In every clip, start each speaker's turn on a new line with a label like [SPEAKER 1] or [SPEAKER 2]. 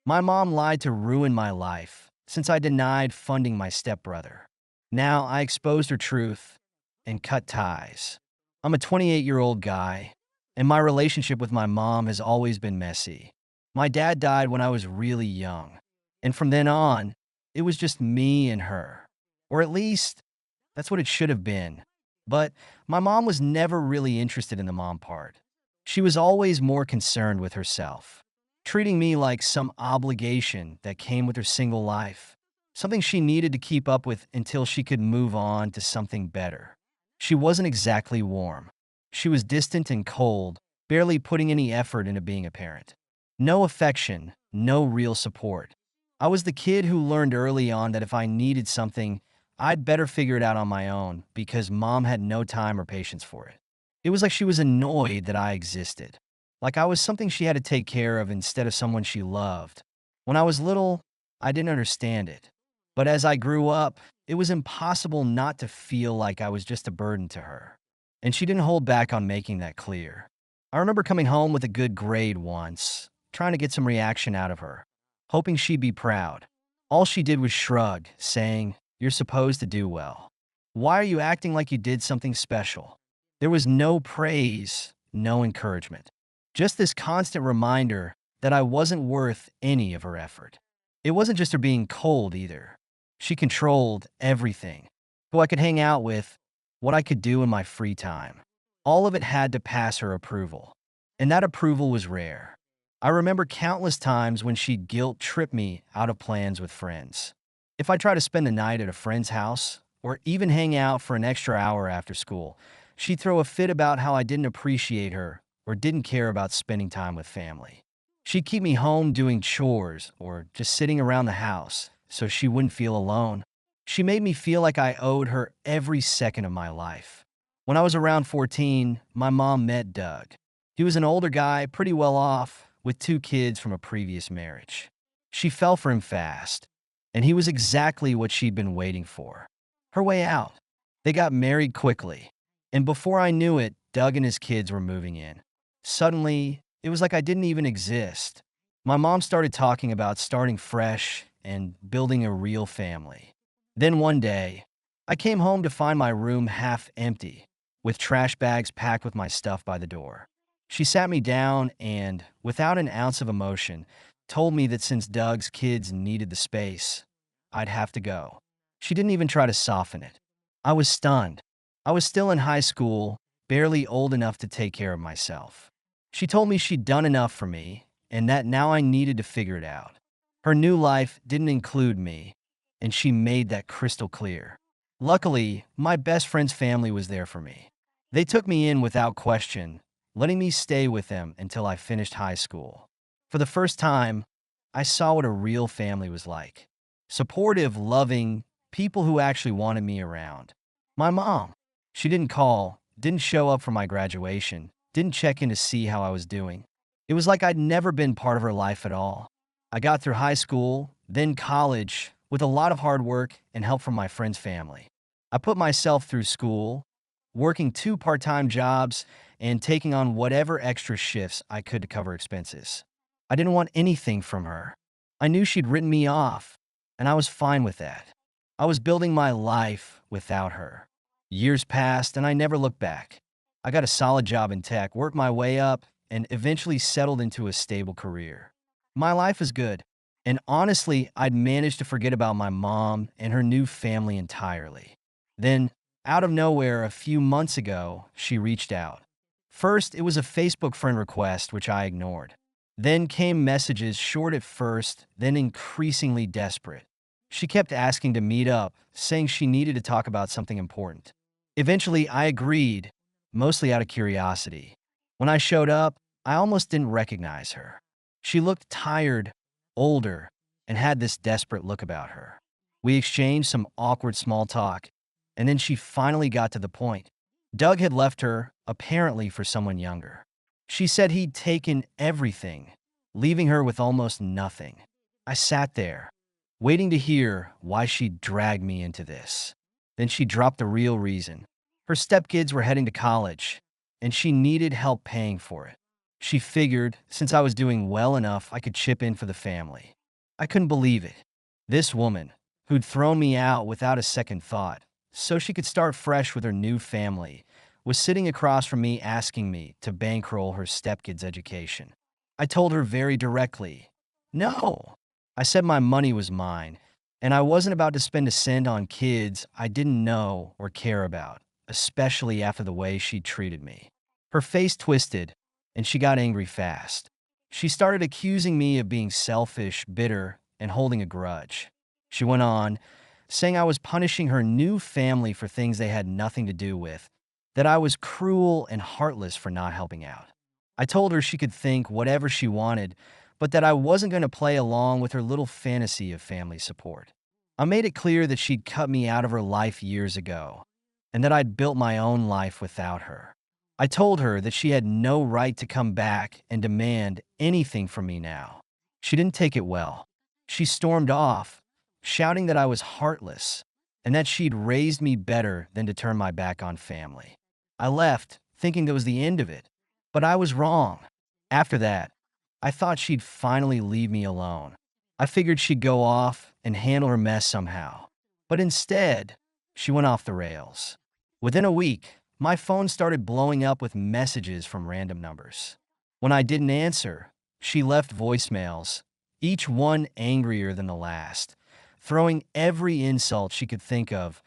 [SPEAKER 1] My mom lied to ruin my life since I denied funding my stepbrother. Now I exposed her truth and cut ties. I'm a 28-year-old guy, and my relationship with my mom has always been messy. My dad died when I was really young, and from then on, it was just me and her. Or at least, that's what it should have been. But my mom was never really interested in the mom part. She was always more concerned with herself, treating me like some obligation that came with her single life, something she needed to keep up with until she could move on to something better. She wasn't exactly warm. She was distant and cold, barely putting any effort into being a parent. No affection, no real support. I was the kid who learned early on that if I needed something, I'd better figure it out on my own because mom had no time or patience for it. It was like she was annoyed that I existed, like I was something she had to take care of instead of someone she loved. When I was little, I didn't understand it. But as I grew up, it was impossible not to feel like I was just a burden to her. And she didn't hold back on making that clear. I remember coming home with a good grade once, trying to get some reaction out of her, hoping she'd be proud. All she did was shrug, saying, "You're supposed to do well. Why are you acting like you did something special?" There was no praise, no encouragement. Just this constant reminder that I wasn't worth any of her effort. It wasn't just her being cold either. She controlled everything: who I could hang out with, what I could do in my free time. All of it had to pass her approval. And that approval was rare. I remember countless times when she'd guilt trip me out of plans with friends. If I tried to spend the night at a friend's house, or even hang out for an extra hour after school, she'd throw a fit about how I didn't appreciate her or didn't care about spending time with family. She'd keep me home doing chores or just sitting around the house so she wouldn't feel alone. She made me feel like I owed her every second of my life. When I was around 14, my mom met Doug. He was an older guy, pretty well off, with two kids from a previous marriage. She fell for him fast, and he was exactly what she'd been waiting for. Her way out. They got married quickly, and before I knew it, Doug and his kids were moving in. Suddenly, it was like I didn't even exist. My mom started talking about starting fresh and building a real family. Then one day, I came home to find my room half empty, with trash bags packed with my stuff by the door. She sat me down and, without an ounce of emotion, told me that since Doug's kids needed the space, I'd have to go. She didn't even try to soften it. I was stunned. I was still in high school, barely old enough to take care of myself. She told me she'd done enough for me and that now I needed to figure it out. Her new life didn't include me, and she made that crystal clear. Luckily, my best friend's family was there for me. They took me in without question, letting me stay with them until I finished high school. For the first time, I saw what a real family was like. Supportive, loving, people who actually wanted me around. My mom. She didn't call, didn't show up for my graduation, didn't check in to see how I was doing. It was like I'd never been part of her life at all. I got through high school, then college, with a lot of hard work and help from my friend's family. I put myself through school, working two part-time jobs, and taking on whatever extra shifts I could to cover expenses. I didn't want anything from her. I knew she'd written me off, and I was fine with that. I was building my life without her. Years passed, and I never looked back. I got a solid job in tech, worked my way up, and eventually settled into a stable career. My life is good, and honestly, I'd managed to forget about my mom and her new family entirely. Then, out of nowhere, a few months ago, she reached out. First, it was a Facebook friend request, which I ignored. Then came messages, short at first, then increasingly desperate. She kept asking to meet up, saying she needed to talk about something important. Eventually, I agreed, mostly out of curiosity. When I showed up, I almost didn't recognize her. She looked tired, older, and had this desperate look about her. We exchanged some awkward small talk, and then she finally got to the point. Doug had left her, apparently for someone younger. She said he'd taken everything, leaving her with almost nothing. I sat there, waiting to hear why she'd dragged me into this. Then she dropped the real reason. Her stepkids were heading to college, and she needed help paying for it. She figured, since I was doing well enough, I could chip in for the family. I couldn't believe it. This woman, who'd thrown me out without a second thought, so she could start fresh with her new family, was sitting across from me asking me to bankroll her stepkid's education. I told her very directly, no. I said my money was mine, and I wasn't about to spend a cent on kids I didn't know or care about, especially after the way she treated me. Her face twisted, and she got angry fast. She started accusing me of being selfish, bitter, and holding a grudge. She went on, saying I was punishing her new family for things they had nothing to do with, that I was cruel and heartless for not helping out. I told her she could think whatever she wanted, but that I wasn't going to play along with her little fantasy of family support. I made it clear that she'd cut me out of her life years ago, and that I'd built my own life without her. I told her that she had no right to come back and demand anything from me now. She didn't take it well. She stormed off, shouting that I was heartless and that she'd raised me better than to turn my back on family. I left, thinking that was the end of it, but I was wrong. After that, I thought she'd finally leave me alone. I figured she'd go off and handle her mess somehow. But instead, she went off the rails. Within a week, my phone started blowing up with messages from random numbers. When I didn't answer, she left voicemails, each one angrier than the last, throwing every insult she could think of,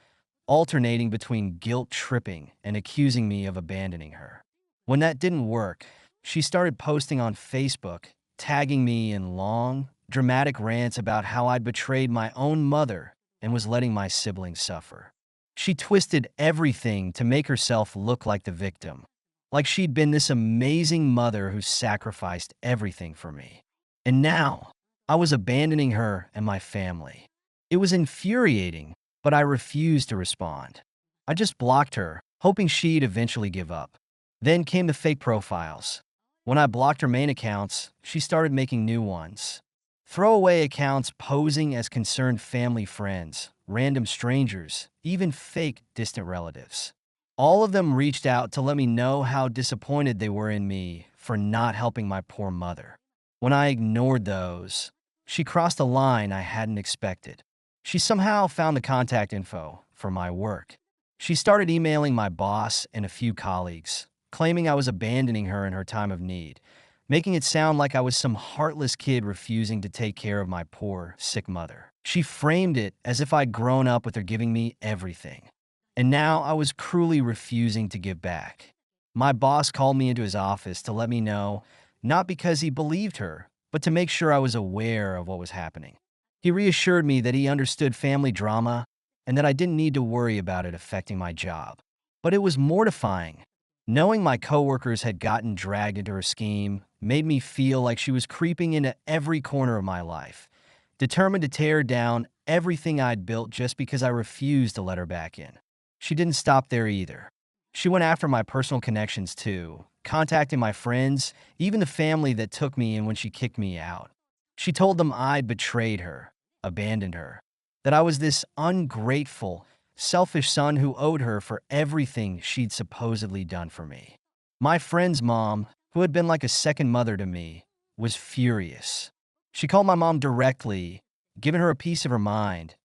[SPEAKER 1] alternating between guilt-tripping and accusing me of abandoning her. When that didn't work, she started posting on Facebook, tagging me in long, dramatic rants about how I'd betrayed my own mother and was letting my siblings suffer. She twisted everything to make herself look like the victim, like she'd been this amazing mother who sacrificed everything for me. And now, I was abandoning her and my family. It was infuriating, but I refused to respond. I just blocked her, hoping she'd eventually give up. Then came the fake profiles. When I blocked her main accounts, she started making new ones. Throwaway accounts posing as concerned family friends, random strangers, even fake distant relatives. All of them reached out to let me know how disappointed they were in me for not helping my poor mother. When I ignored those, she crossed a line I hadn't expected. She somehow found the contact info for my work. She started emailing my boss and a few colleagues, claiming I was abandoning her in her time of need, making it sound like I was some heartless kid refusing to take care of my poor, sick mother. She framed it as if I'd grown up with her giving me everything. And now I was cruelly refusing to give back. My boss called me into his office to let me know, not because he believed her, but to make sure I was aware of what was happening. He reassured me that he understood family drama and that I didn't need to worry about it affecting my job. But it was mortifying. Knowing my coworkers had gotten dragged into her scheme made me feel like she was creeping into every corner of my life, determined to tear down everything I'd built just because I refused to let her back in. She didn't stop there either. She went after my personal connections too, contacting my friends, even the family that took me in when she kicked me out. She told them I'd betrayed her, abandoned her, that I was this ungrateful, selfish son who owed her for everything she'd supposedly done for me. My friend's mom, who had been like a second mother to me, was furious. She called my mom directly, giving her a piece of her mind,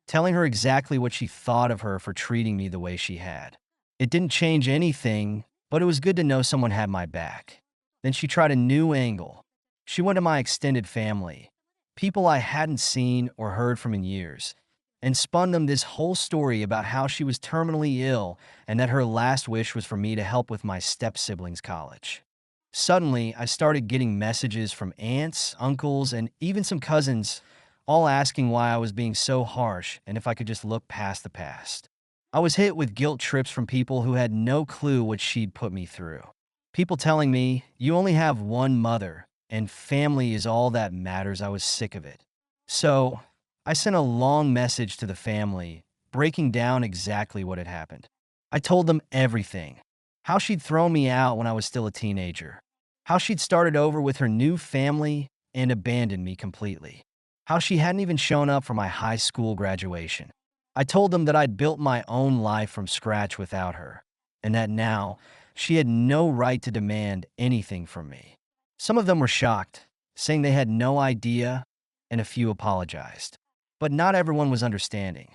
[SPEAKER 1] telling her exactly what she thought of her for treating me the way she had. It didn't change anything, but it was good to know someone had my back. Then she tried a new angle. She went to my extended family, people I hadn't seen or heard from in years, and spun them this whole story about how she was terminally ill and that her last wish was for me to help with my step-siblings' college. Suddenly, I started getting messages from aunts, uncles, and even some cousins, all asking why I was being so harsh and if I could just look past the past. I was hit with guilt trips from people who had no clue what she'd put me through. People telling me, you only have one mother, and family is all that matters. I was sick of it. So, I sent a long message to the family, breaking down exactly what had happened. I told them everything. How she'd thrown me out when I was still a teenager. How she'd started over with her new family and abandoned me completely. How she hadn't even shown up for my high school graduation. I told them that I'd built my own life from scratch without her, and that now she had no right to demand anything from me. Some of them were shocked, saying they had no idea and a few apologized. But not everyone was understanding.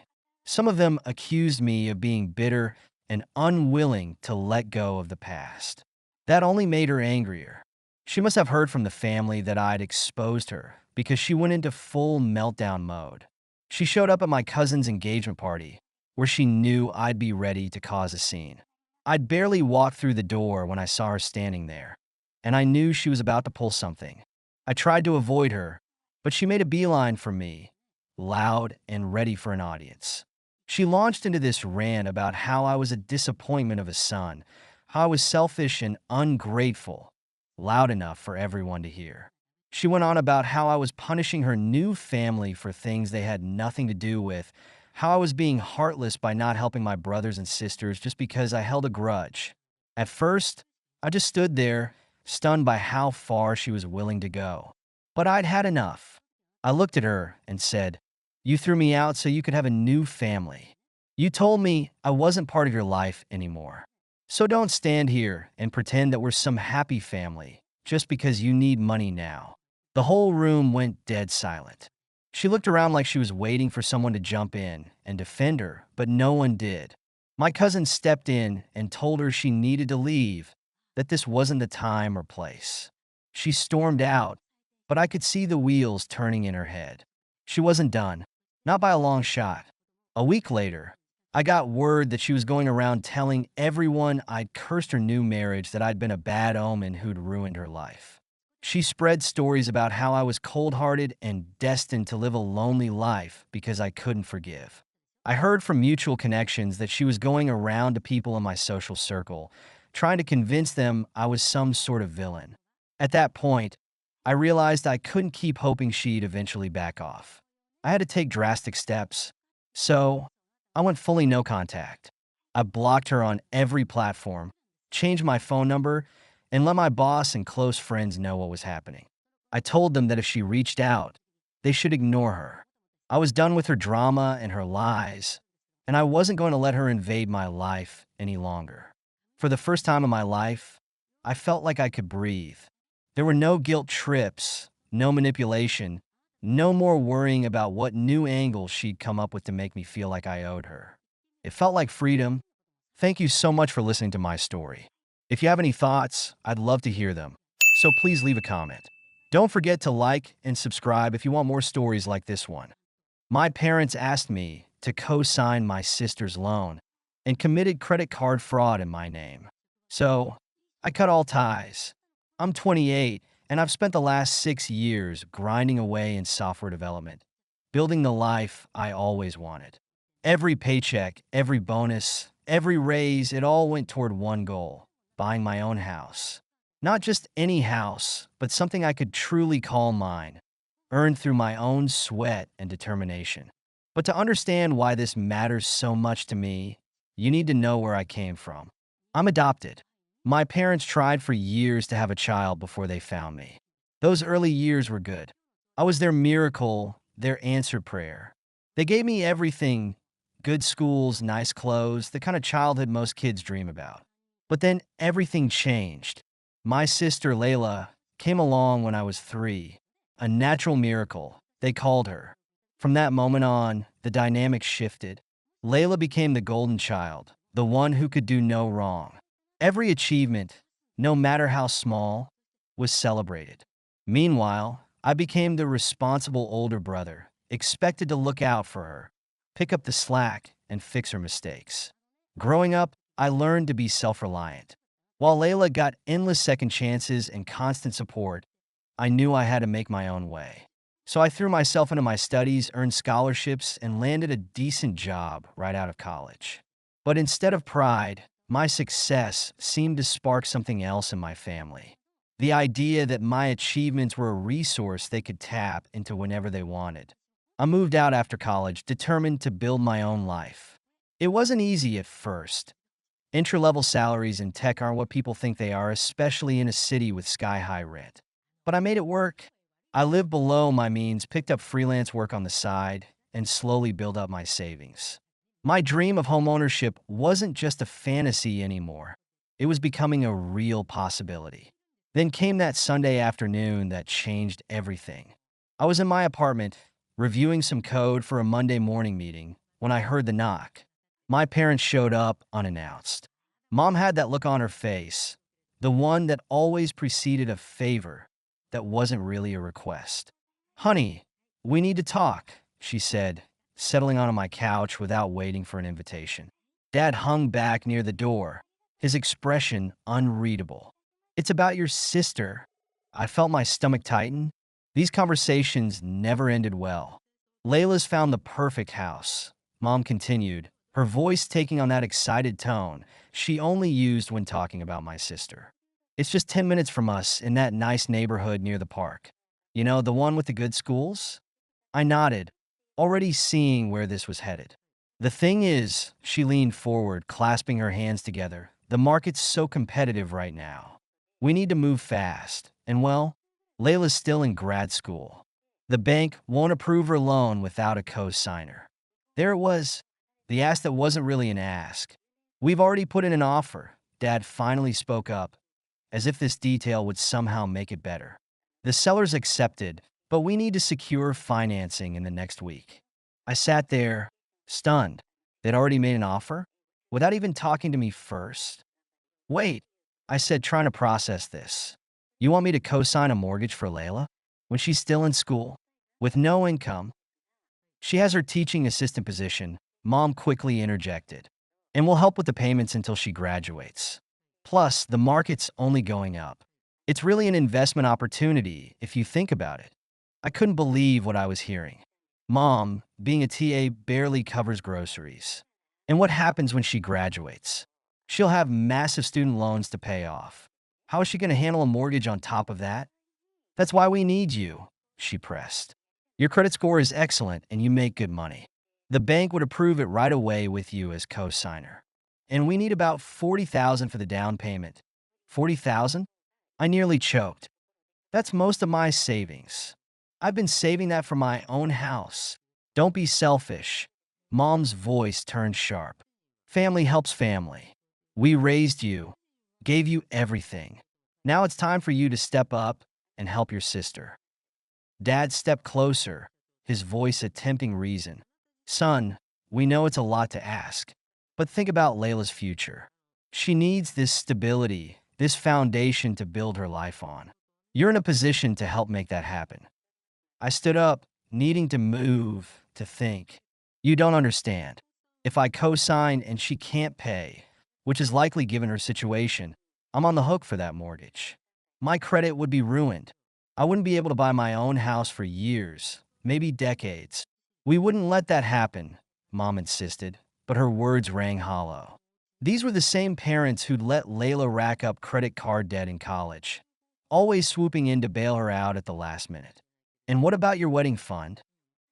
[SPEAKER 1] Some of them accused me of being bitter and unwilling to let go of the past. That only made her angrier. She must have heard from the family that I'd exposed her because she went into full meltdown mode. She showed up at my cousin's engagement party, where she knew I'd be ready to cause a scene. I'd barely walked through the door when I saw her standing there, and I knew she was about to pull something. I tried to avoid her, but she made a beeline for me, loud and ready for an audience. She launched into this rant about how I was a disappointment of a son, how I was selfish and ungrateful, loud enough for everyone to hear. She went on about how I was punishing her new family for things they had nothing to do with, how I was being heartless by not helping my brothers and sisters just because I held a grudge. At first, I just stood there, stunned by how far she was willing to go. But I'd had enough. I looked at her and said, "You threw me out so you could have a new family. You told me I wasn't part of your life anymore. So don't stand here and pretend that we're some happy family just because you need money now." The whole room went dead silent. She looked around like she was waiting for someone to jump in and defend her, but no one did. My cousin stepped in and told her she needed to leave, that this wasn't the time or place. She stormed out, but I could see the wheels turning in her head. She wasn't done, not by a long shot. A week later, I got word that she was going around telling everyone I'd cursed her new marriage, that I'd been a bad omen who'd ruined her life. She spread stories about how I was cold-hearted and destined to live a lonely life because I couldn't forgive. I heard from mutual connections that she was going around to people in my social circle, trying to convince them I was some sort of villain. At that point, I realized I couldn't keep hoping she'd eventually back off. I had to take drastic steps. So, I went fully no contact. I blocked her on every platform, changed my phone number, and let my boss and close friends know what was happening. I told them that if she reached out, they should ignore her. I was done with her drama and her lies, and I wasn't going to let her invade my life any longer. For the first time in my life, I felt like I could breathe. There were no guilt trips, no manipulation, no more worrying about what new angles she'd come up with to make me feel like I owed her. It felt like freedom. Thank you so much for listening to my story. If you have any thoughts, I'd love to hear them. So please leave a comment. Don't forget to like and subscribe if you want more stories like this one. My parents asked me to co-sign my sister's loan and committed credit card fraud in my name. So I cut all ties. I'm 28, and I've spent the last 6 years grinding away in software development, building the life I always wanted. Every paycheck, every bonus, every raise, it all went toward one goal: buying my own house. Not just any house, but something I could truly call mine, earned through my own sweat and determination. But to understand why this matters so much to me, you need to know where I came from. I'm adopted. My parents tried for years to have a child before they found me. Those early years were good. I was their miracle, their answered prayer. They gave me everything: good schools, nice clothes, the kind of childhood most kids dream about. But then everything changed. My sister Layla came along when I was 3. A natural miracle, they called her. From that moment on, the dynamic shifted. Layla became the golden child, the one who could do no wrong. Every achievement, no matter how small, was celebrated. Meanwhile, I became the responsible older brother, expected to look out for her, pick up the slack, and fix her mistakes. Growing up, I learned to be self-reliant. While Layla got endless second chances and constant support, I knew I had to make my own way. So I threw myself into my studies, earned scholarships, and landed a decent job right out of college. But instead of pride, my success seemed to spark something else in my family. The idea that my achievements were a resource they could tap into whenever they wanted. I moved out after college, determined to build my own life. It wasn't easy at first. Entry-level salaries in tech aren't what people think they are, especially in a city with sky-high rent. But I made it work. I lived below my means, picked up freelance work on the side, and slowly built up my savings. My dream of homeownership wasn't just a fantasy anymore. It was becoming a real possibility. Then came that Sunday afternoon that changed everything. I was in my apartment, reviewing some code for a Monday morning meeting, when I heard the knock. My parents showed up unannounced. Mom had that look on her face, the one that always preceded a favor that wasn't really a request. "Honey, we need to talk," she said, settling onto my couch without waiting for an invitation. Dad hung back near the door, his expression unreadable. "It's about your sister." I felt my stomach tighten. These conversations never ended well. "Layla's found the perfect house," Mom continued, her voice taking on that excited tone she only used when talking about my sister. "It's just 10 minutes from us in that nice neighborhood near the park. You know, the one with the good schools?" I nodded, already seeing where this was headed. "The thing is," she leaned forward, clasping her hands together, "the market's so competitive right now. We need to move fast. And well, Layla's still in grad school. The bank won't approve her loan without a co-signer." There it was, the ask that wasn't really an ask. "We've already put in an offer," Dad finally spoke up, as if this detail would somehow make it better. "The sellers accepted, but we need to secure financing in the next week." I sat there, stunned. They'd already made an offer? Without even talking to me first? "Wait," I said, trying to process this. "You want me to co-sign a mortgage for Layla? When she's still in school? With no income?" "She has her teaching assistant position," Mom quickly interjected, "and we'll help with the payments until she graduates. Plus, the market's only going up. It's really an investment opportunity if you think about it." I couldn't believe what I was hearing. Mom, being a TA, barely covers groceries. And what happens when she graduates? She'll have massive student loans to pay off. How is she going to handle a mortgage on top of that? "That's why we need you," she pressed. "Your credit score is excellent and you make good money. The bank would approve it right away with you as co-signer. And we need about 40,000 for the down payment." 40,000? I nearly choked. "That's most of my savings. I've been saving that for my own house." "Don't be selfish." Mom's voice turned sharp. "Family helps family. We raised you, gave you everything. Now it's time for you to step up and help your sister." Dad stepped closer, his voice attempting reason. "Son, we know it's a lot to ask, but think about Layla's future. She needs this stability, this foundation to build her life on. You're in a position to help make that happen." I stood up, needing to move, to think. "You don't understand. If I co-sign and she can't pay, which is likely given her situation, I'm on the hook for that mortgage. My credit would be ruined. I wouldn't be able to buy my own house for years, maybe decades." "We wouldn't let that happen," Mom insisted, but her words rang hollow. These were the same parents who'd let Layla rack up credit card debt in college, always swooping in to bail her out at the last minute. "And what about your wedding fund?"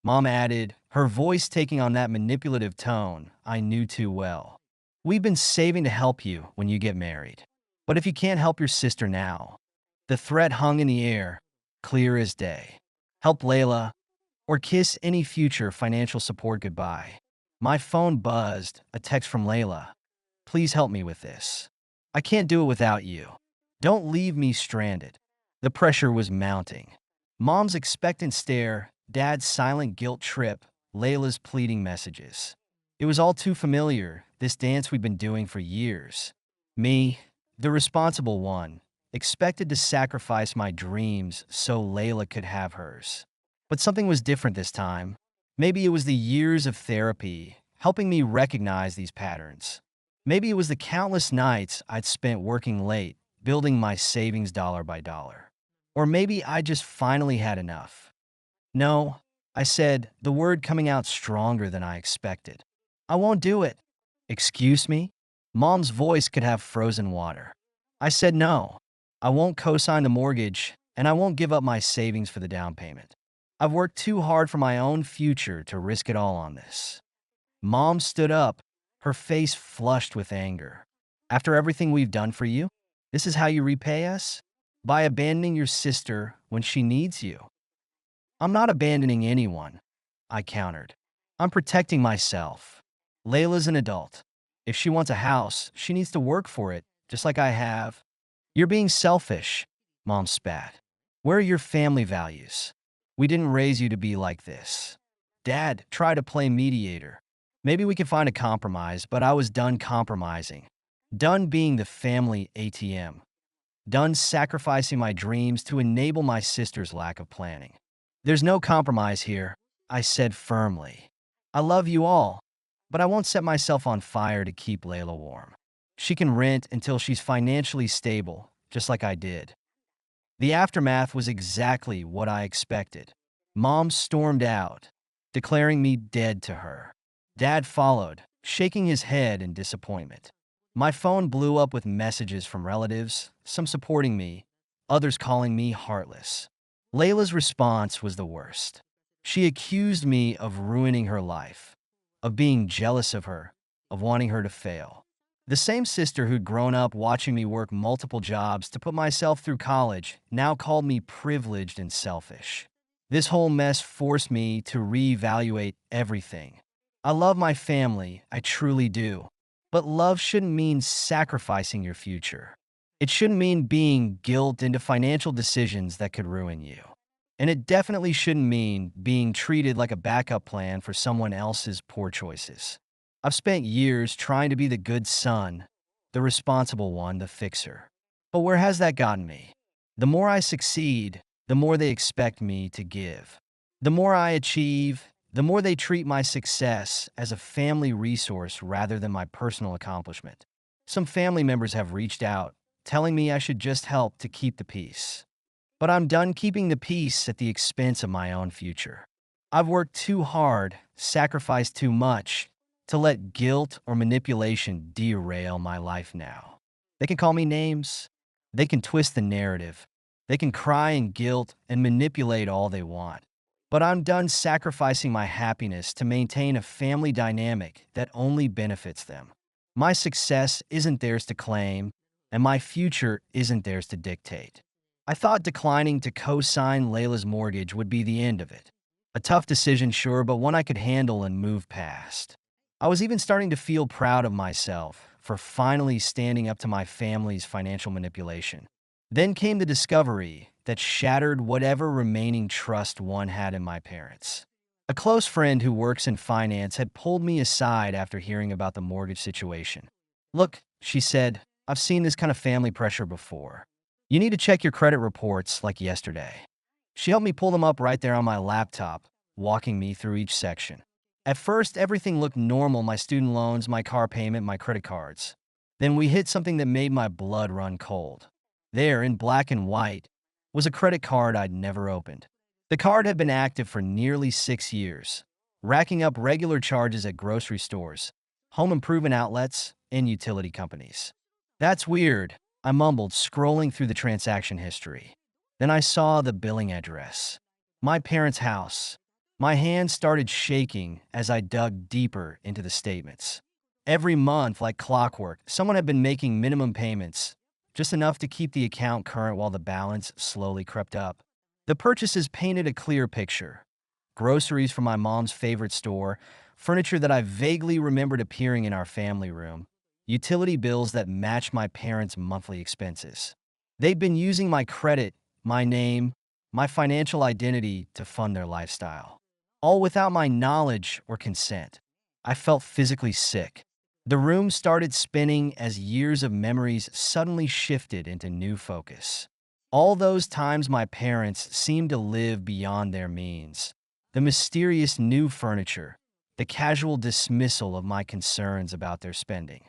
[SPEAKER 1] Mom added, her voice taking on that manipulative tone I knew too well. "We've been saving to help you when you get married. But if you can't help your sister now," the threat hung in the air, clear as day. "Help Layla, or kiss any future financial support goodbye." My phone buzzed, a text from Layla. "Please help me with this. I can't do it without you. Don't leave me stranded." The pressure was mounting. Mom's expectant stare, Dad's silent guilt trip, Layla's pleading messages. It was all too familiar, this dance we'd been doing for years. Me, the responsible one, expected to sacrifice my dreams so Layla could have hers. But something was different this time. Maybe it was the years of therapy, helping me recognize these patterns. Maybe it was the countless nights I'd spent working late, building my savings dollar by dollar. Or maybe I just finally had enough. "No," I said, the word coming out stronger than I expected. "I won't do it." "Excuse me?" Mom's voice could have frozen water. I said no. I won't co-sign the mortgage, and I won't give up my savings for the down payment. I've worked too hard for my own future to risk it all on this. Mom stood up, her face flushed with anger. "After everything we've done for you, this is how you repay us? By abandoning your sister when she needs you." "I'm not abandoning anyone," I countered. "I'm protecting myself. Layla's an adult. If she wants a house, she needs to work for it, just like I have." "You're being selfish," Mom spat. "Where are your family values?" We didn't raise you to be like this. Dad tried to play mediator. Maybe we could find a compromise, but I was done compromising. Done being the family ATM. Done sacrificing my dreams to enable my sister's lack of planning. There's no compromise here, I said firmly. I love you all, but I won't set myself on fire to keep Layla warm. She can rent until she's financially stable, just like I did. The aftermath was exactly what I expected. Mom stormed out, declaring me dead to her. Dad followed, shaking his head in disappointment. My phone blew up with messages from relatives, some supporting me, others calling me heartless. Layla's response was the worst. She accused me of ruining her life, of being jealous of her, of wanting her to fail. The same sister who'd grown up watching me work multiple jobs to put myself through college now called me privileged and selfish. This whole mess forced me to reevaluate everything. I love my family, I truly do. But love shouldn't mean sacrificing your future. It shouldn't mean being guilt into financial decisions that could ruin you. And it definitely shouldn't mean being treated like a backup plan for someone else's poor choices. I've spent years trying to be the good son, the responsible one, the fixer. But where has that gotten me? The more I succeed, the more they expect me to give. The more I achieve, the more they treat my success as a family resource rather than my personal accomplishment. Some family members have reached out, telling me I should just help to keep the peace. But I'm done keeping the peace at the expense of my own future. I've worked too hard, sacrificed too much, to let guilt or manipulation derail my life now. They can call me names. They can twist the narrative. They can cry in guilt and manipulate all they want. But I'm done sacrificing my happiness to maintain a family dynamic that only benefits them. My success isn't theirs to claim, and my future isn't theirs to dictate. I thought declining to co-sign Layla's mortgage would be the end of it. A tough decision, sure, but one I could handle and move past. I was even starting to feel proud of myself for finally standing up to my family's financial manipulation. Then came the discovery that shattered whatever remaining trust one had in my parents. A close friend who works in finance had pulled me aside after hearing about the mortgage situation. Look, she said, I've seen this kind of family pressure before. You need to check your credit reports like yesterday. She helped me pull them up right there on my laptop, walking me through each section. At first, everything looked normal: my student loans, my car payment, my credit cards. Then we hit something that made my blood run cold. There, in black and white, was a credit card I'd never opened. The card had been active for nearly 6 years, racking up regular charges at grocery stores, home improvement outlets, and utility companies. That's weird, I mumbled, scrolling through the transaction history. Then I saw the billing address. My parents' house. My hands started shaking as I dug deeper into the statements. Every month, like clockwork, someone had been making minimum payments, just enough to keep the account current while the balance slowly crept up. The purchases painted a clear picture. Groceries from my mom's favorite store, furniture that I vaguely remembered appearing in our family room, utility bills that matched my parents' monthly expenses. They'd been using my credit, my name, my financial identity to fund their lifestyle, all without my knowledge or consent. I felt physically sick. The room started spinning as years of memories suddenly shifted into new focus. All those times my parents seemed to live beyond their means. The mysterious new furniture, the casual dismissal of my concerns about their spending.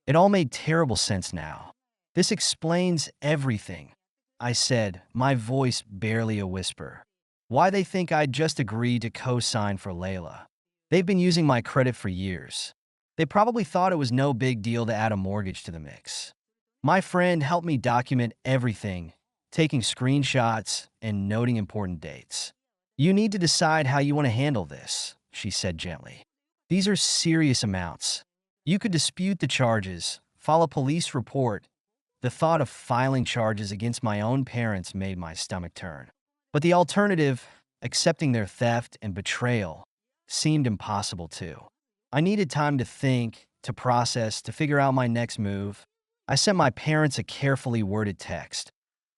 [SPEAKER 1] It all made terrible sense now. This explains everything, I said, my voice barely a whisper. Why they think I'd just agreed to co-sign for Layla. They've been using my credit for years. They probably thought it was no big deal to add a mortgage to the mix. My friend helped me document everything, taking screenshots and noting important dates. You need to decide how you want to handle this, she said gently. These are serious amounts. You could dispute the charges, file a police report. The thought of filing charges against my own parents made my stomach turn. But the alternative, accepting their theft and betrayal, seemed impossible too. I needed time to think, to process, to figure out my next move. I sent my parents a carefully worded text.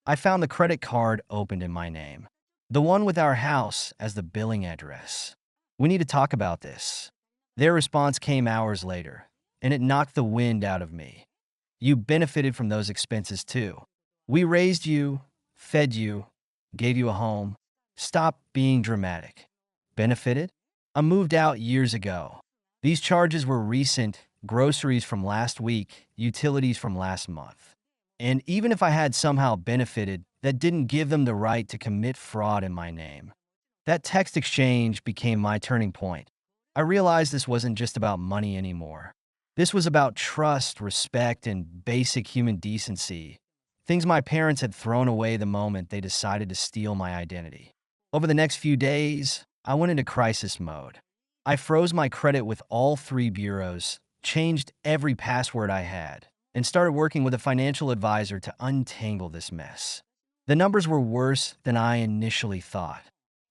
[SPEAKER 1] I found the credit card opened in my name. The one with our house as the billing address. We need to talk about this. Their response came hours later, and it knocked the wind out of me. You benefited from those expenses too. We raised you, fed you, gave you a home. Stop being dramatic. Benefited? I moved out years ago. These charges were recent: groceries from last week, utilities from last month. And even if I had somehow benefited, that didn't give them the right to commit fraud in my name. That text exchange became my turning point. I realized this wasn't just about money anymore. This was about trust, respect, and basic human decency, things my parents had thrown away the moment they decided to steal my identity. Over the next few days, I went into crisis mode. I froze my credit with all three bureaus, changed every password I had, and started working with a financial advisor to untangle this mess. The numbers were worse than I initially thought.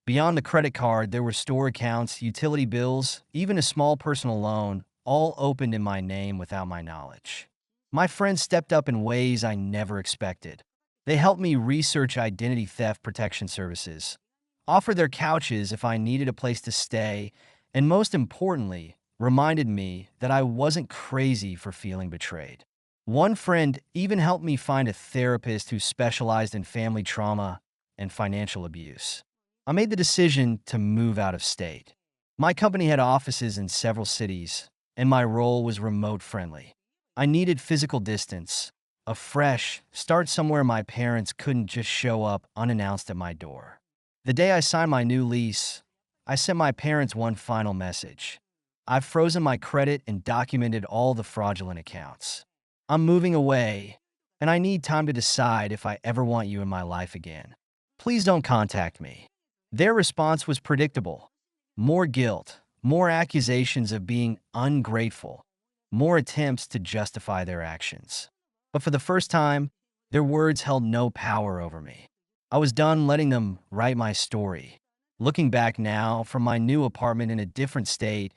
[SPEAKER 1] Beyond the credit card, there were store accounts, utility bills, even a small personal loan, all opened in my name without my knowledge. My friends stepped up in ways I never expected. They helped me research identity theft protection services, offered their couches if I needed a place to stay, and most importantly, reminded me that I wasn't crazy for feeling betrayed. One friend even helped me find a therapist who specialized in family trauma and financial abuse. I made the decision to move out of state. My company had offices in several cities, and my role was remote friendly. I needed physical distance, a fresh start somewhere my parents couldn't just show up unannounced at my door. The day I signed my new lease, I sent my parents one final message. I've frozen my credit and documented all the fraudulent accounts. I'm moving away, and I need time to decide if I ever want you in my life again. Please don't contact me. Their response was predictable. More guilt, more accusations of being ungrateful, more attempts to justify their actions. But for the first time, their words held no power over me. I was done letting them write my story. Looking back now, from my new apartment in a different state,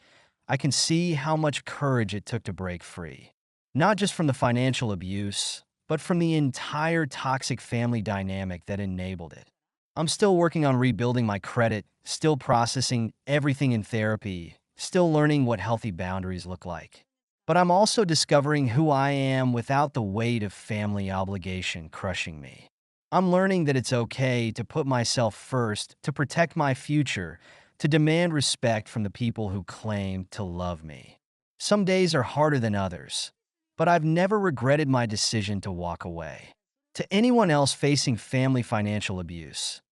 [SPEAKER 1] I can see how much courage it took to break free. Not just from the financial abuse, but from the entire toxic family dynamic that enabled it. I'm still working on rebuilding my credit, still processing everything in therapy, still learning what healthy boundaries look like. But I'm also discovering who I am without the weight of family obligation crushing me. I'm learning that it's okay to put myself first, to protect my future, to demand respect from the people who claim to love me. Some days are harder than others, but I've never regretted my decision to walk away. To anyone else facing family financial abuse,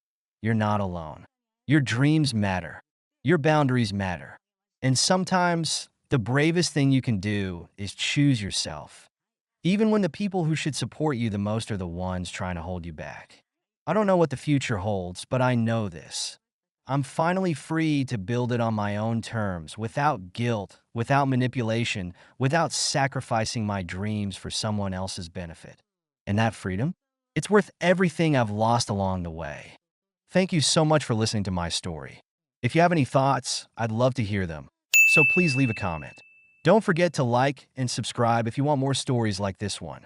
[SPEAKER 1] you're not alone. Your dreams matter. Your boundaries matter. And sometimes, the bravest thing you can do is choose yourself, even when the people who should support you the most are the ones trying to hold you back. I don't know what the future holds, but I know this. I'm finally free to build it on my own terms, without guilt, without manipulation, without sacrificing my dreams for someone else's benefit. And that freedom? It's worth everything I've lost along the way. Thank you so much for listening to my story. If you have any thoughts, I'd love to hear them. So please leave a comment. Don't forget to like and subscribe if you want more stories like this one.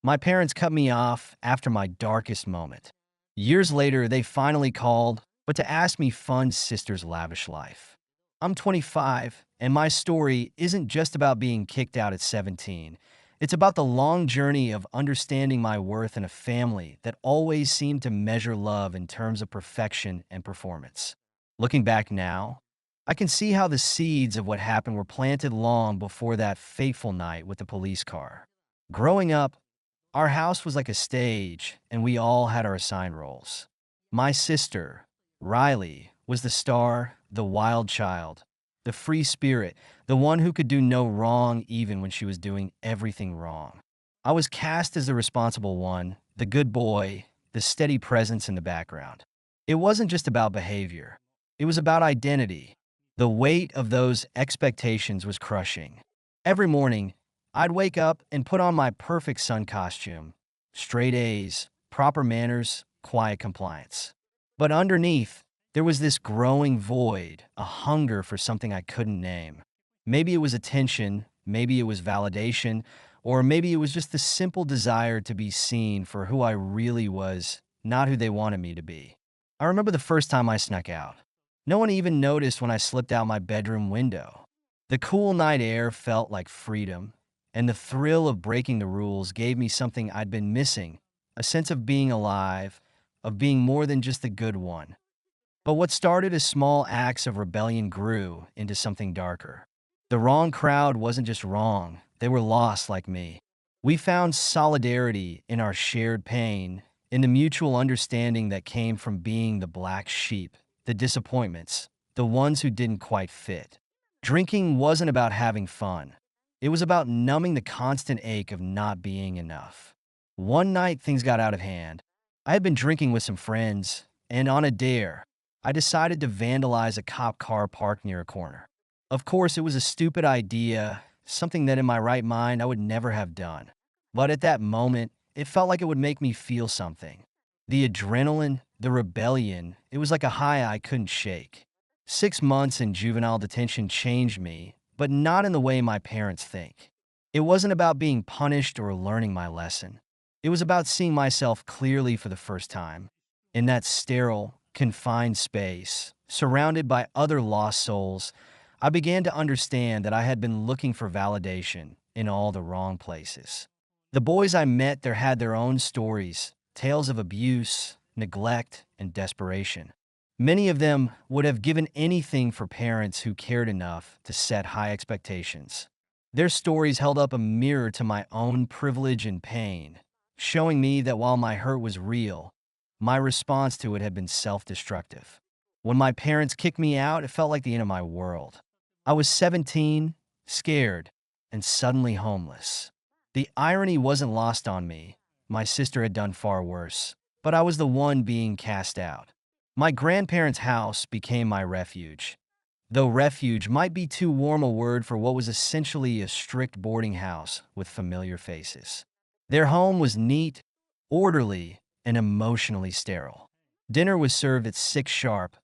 [SPEAKER 1] My parents cut me off after my darkest moment. Years later, they finally called, but to ask me fund sister's lavish life. I'm 25, and my story isn't just about being kicked out at 17. It's about the long journey of understanding my worth in a family that always seemed to measure love in terms of perfection and performance. Looking back now, I can see how the seeds of what happened were planted long before that fateful night with the police car. Growing up, our house was like a stage, and we all had our assigned roles. My sister, Riley, was the star, the wild child, the free spirit, the one who could do no wrong even when she was doing everything wrong. I was cast as the responsible one, the good boy, the steady presence in the background. It wasn't just about behavior. It was about identity. The weight of those expectations was crushing. Every morning, I'd wake up and put on my perfect son costume. Straight A's, proper manners, quiet compliance. But underneath, there was this growing void, a hunger for something I couldn't name. Maybe it was attention, maybe it was validation, or maybe it was just the simple desire to be seen for who I really was, not who they wanted me to be. I I remember the first time I snuck out. No one even noticed when I slipped out my bedroom window. The cool night air felt like freedom, and the thrill of breaking the rules gave me something I'd been missing, a sense of being alive, of being more than just the good one. But what started as small acts of rebellion grew into something darker. The wrong crowd wasn't just wrong, they were lost like me. We found solidarity in our shared pain, in the mutual understanding that came from being the black sheep, the disappointments, the ones who didn't quite fit. Drinking wasn't about having fun. It was about numbing the constant ache of not being enough. One night, things got out of hand. I had been drinking with some friends, and on a dare, I decided to vandalize a cop car parked near a corner. Of course, it was a stupid idea, something that in my right mind I would never have done. But at that moment, it felt like it would make me feel something. The adrenaline, the rebellion, it was like a high I couldn't shake. 6 months in juvenile detention changed me, but not in the way my parents think. It wasn't about being punished or learning my lesson. It was about seeing myself clearly for the first time. In that sterile, confined space, surrounded by other lost souls, I began to understand that I had been looking for validation in all the wrong places. The boys I met there had their own stories, tales of abuse, neglect, and desperation. Many of them would have given anything for parents who cared enough to set high expectations. Their stories held up a mirror to my own privilege and pain, showing me that while my hurt was real, my response to it had been self-destructive. When my parents kicked me out, it felt like the end of my world. I was 17, scared, and suddenly homeless. The irony wasn't lost on me. My sister had done far worse, but I was the one being cast out. My grandparents' house became my refuge, though refuge might be too warm a word for what was essentially a strict boarding house with familiar faces. Their home was neat, orderly, and emotionally sterile. Dinner was served at 6 sharp,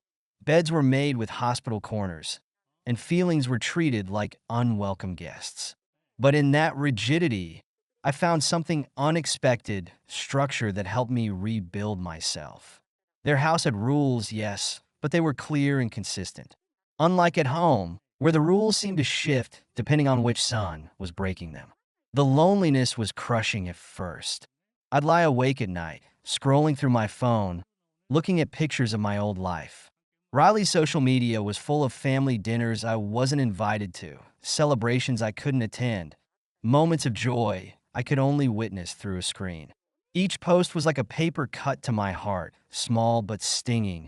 [SPEAKER 1] beds were made with hospital corners, and feelings were treated like unwelcome guests. But in that rigidity, I found something unexpected, structure that helped me rebuild myself. Their house had rules, yes, but they were clear and consistent. Unlike at home, where the rules seemed to shift depending on which sun was breaking them. The loneliness was crushing at first. I'd lie awake at night, scrolling through my phone, looking at pictures of my old life. Riley's social media was full of family dinners I wasn't invited to, celebrations I couldn't attend, moments of joy I could only witness through a screen. Each post was like a paper cut to my heart, small but stinging,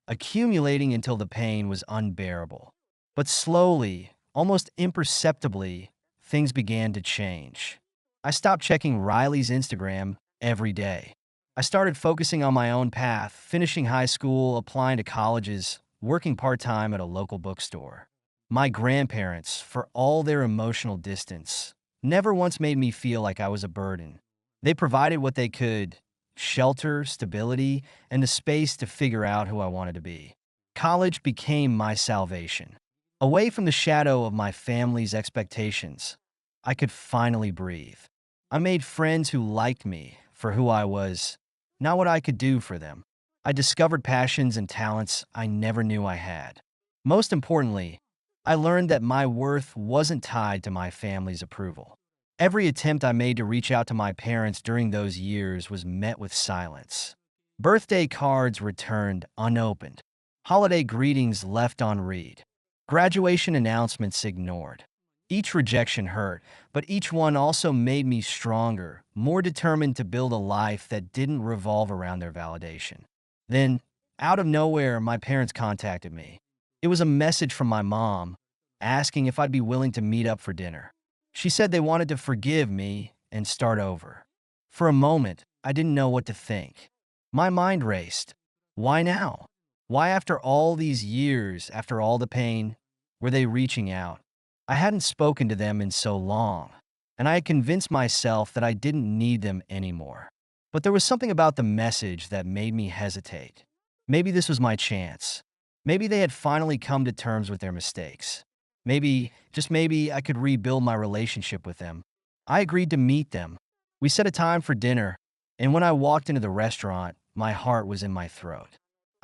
[SPEAKER 1] accumulating until the pain was unbearable. But slowly, almost imperceptibly, things began to change. I stopped checking Riley's Instagram every day. I started focusing on my own path, finishing high school, applying to colleges, working part-time at a local bookstore. My grandparents, for all their emotional distance, never once made me feel like I was a burden. They provided what they could: shelter, stability, and the space to figure out who I wanted to be. College became my salvation. Away from the shadow of my family's expectations, I could finally breathe. I made friends who liked me for who I was, not what I could do for them. I discovered passions and talents I never knew I had. Most importantly, I learned that my worth wasn't tied to my family's approval. Every attempt I made to reach out to my parents during those years was met with silence. Birthday cards returned unopened. Holiday greetings left unread. Graduation announcements ignored. Each rejection hurt, but each one also made me stronger, more determined to build a life that didn't revolve around their validation. Then, out of nowhere, my parents contacted me. It was a message from my mom, asking if I'd be willing to meet up for dinner. She said they wanted to forgive me and start over. For a moment, I didn't know what to think. My mind raced. Why now? Why, after all these years, after all the pain, were they reaching out? I hadn't spoken to them in so long, and I had convinced myself that I didn't need them anymore. But there was something about the message that made me hesitate. Maybe this was my chance. Maybe they had finally come to terms with their mistakes. Maybe, just maybe, I could rebuild my relationship with them. I agreed to meet them. We set a time for dinner, and when I walked into the restaurant, my heart was in my throat.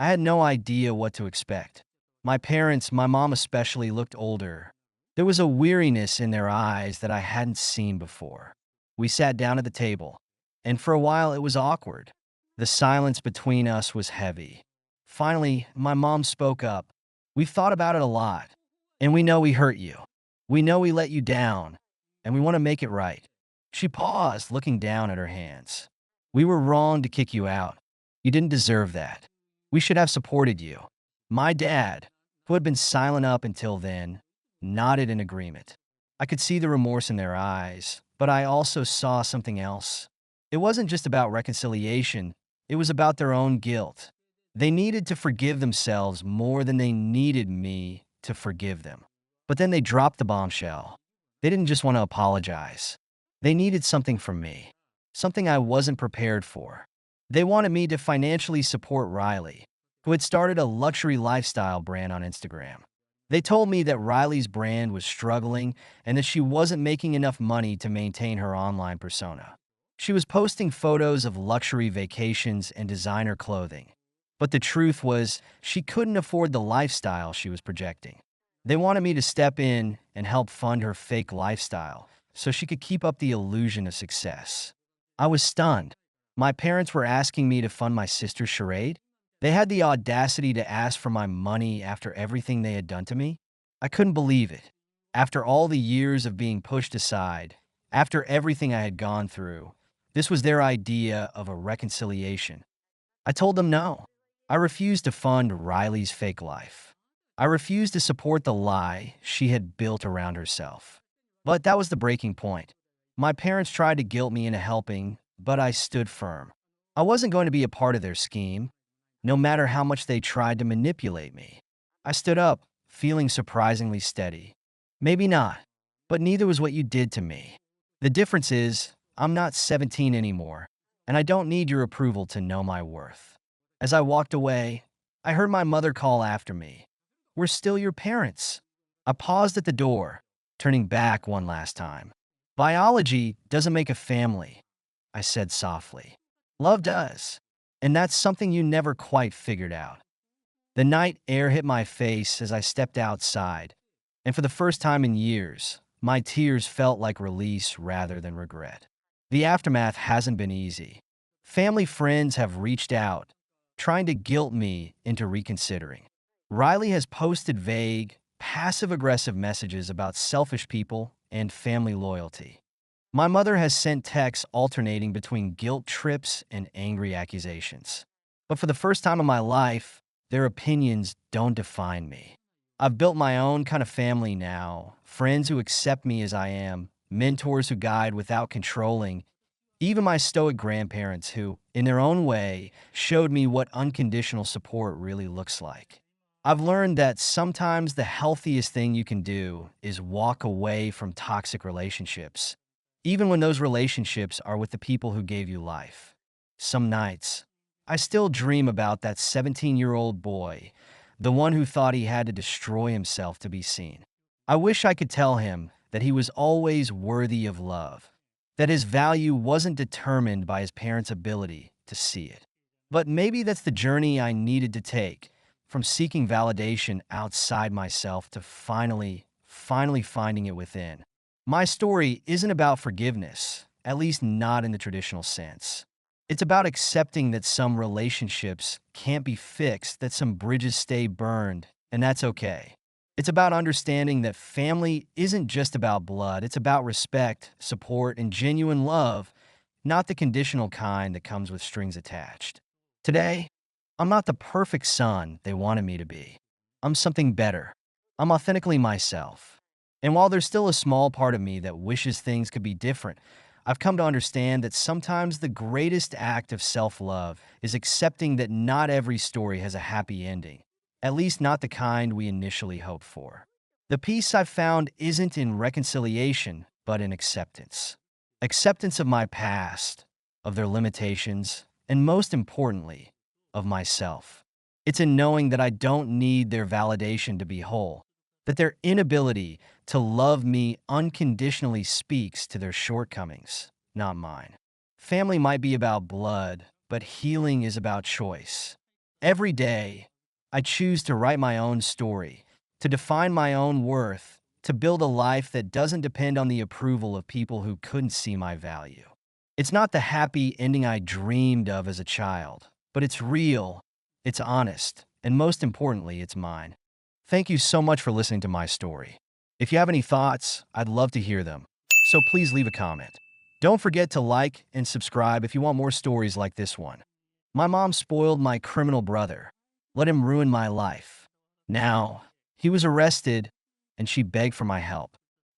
[SPEAKER 1] I had no idea what to expect. My parents, my mom especially, looked older. There was a weariness in their eyes that I hadn't seen before. We sat down at the table, and for a while it was awkward. The silence between us was heavy. Finally, my mom spoke up. We've thought about it a lot, and we know we hurt you. We know we let you down, and we want to make it right. She paused, looking down at her hands. We were wrong to kick you out. You didn't deserve that. We should have supported you. My dad, who had been silent up until then, nodded in agreement. I could see the remorse in their eyes, but I also saw something else. It wasn't just about reconciliation, it was about their own guilt. They needed to forgive themselves more than they needed me to forgive them. But then they dropped the bombshell. They didn't just want to apologize. They needed something from me, something I wasn't prepared for. They wanted me to financially support Riley, who had started a luxury lifestyle brand on Instagram. They told me that Riley's brand was struggling and that she wasn't making enough money to maintain her online persona. She was posting photos of luxury vacations and designer clothing. But the truth was, she couldn't afford the lifestyle she was projecting. They wanted me to step in and help fund her fake lifestyle so she could keep up the illusion of success. I was stunned. My parents were asking me to fund my sister's charade? They had the audacity to ask for my money after everything they had done to me? I couldn't believe it. After all the years of being pushed aside, after everything I had gone through, this was their idea of a reconciliation. I told them no. I refused to fund Riley's fake life. I refused to support the lie she had built around herself. But that was the breaking point. My parents tried to guilt me into helping, but I stood firm. I wasn't going to be a part of their scheme, no matter how much they tried to manipulate me. I stood up, feeling surprisingly steady. Maybe not, but neither was what you did to me. The difference is, I'm not 17 anymore, and I don't need your approval to know my worth. As I walked away, I heard my mother call after me. We're still your parents. I paused at the door, turning back one last time. Biology doesn't make a family, I said softly. Love does, and that's something you never quite figured out. The night air hit my face as I stepped outside, and for the first time in years, my tears felt like release rather than regret. The aftermath hasn't been easy. Family friends have reached out, trying to guilt me into reconsidering. Riley has posted vague, passive-aggressive messages about selfish people and family loyalty. My mother has sent texts alternating between guilt trips and angry accusations. But for the first time in my life, their opinions don't define me. I've built my own kind of family now, friends who accept me as I am, mentors who guide without controlling, even my stoic grandparents who, in their own way, showed me what unconditional support really looks like. I've learned that sometimes the healthiest thing you can do is walk away from toxic relationships, even when those relationships are with the people who gave you life. Some nights, I still dream about that 17-year-old boy, the one who thought he had to destroy himself to be seen. I wish I could tell him that he was always worthy of love, that his value wasn't determined by his parents' ability to see it. But maybe that's the journey I needed to take, from seeking validation outside myself to finally finding it within. My story isn't about forgiveness, at least not in the traditional sense. It's about accepting that some relationships can't be fixed, that some bridges stay burned, and that's okay. It's about understanding that family isn't just about blood, it's about respect, support, and genuine love, not the conditional kind that comes with strings attached. Today, I'm not the perfect son they wanted me to be. I'm something better. I'm authentically myself. And while there's still a small part of me that wishes things could be different, I've come to understand that sometimes the greatest act of self-love is accepting that not every story has a happy ending, at least not the kind we initially hoped for. The peace I've found isn't in reconciliation, but in acceptance. Acceptance of my past, of their limitations, and most importantly, of myself. It's in knowing that I don't need their validation to be whole, that their inability to love me unconditionally speaks to their shortcomings, not mine. Family might be about blood, but healing is about choice. Every day, I choose to write my own story, to define my own worth, to build a life that doesn't depend on the approval of people who couldn't see my value. It's not the happy ending I dreamed of as a child, but it's real, it's honest, and most importantly, it's mine. Thank you so much for listening to my story. If you have any thoughts, I'd love to hear them, so please leave a comment. Don't forget to like and subscribe if you want more stories like this one. My mom spoiled my criminal brother, let him ruin my life. Now, he was arrested, and she begged for my help.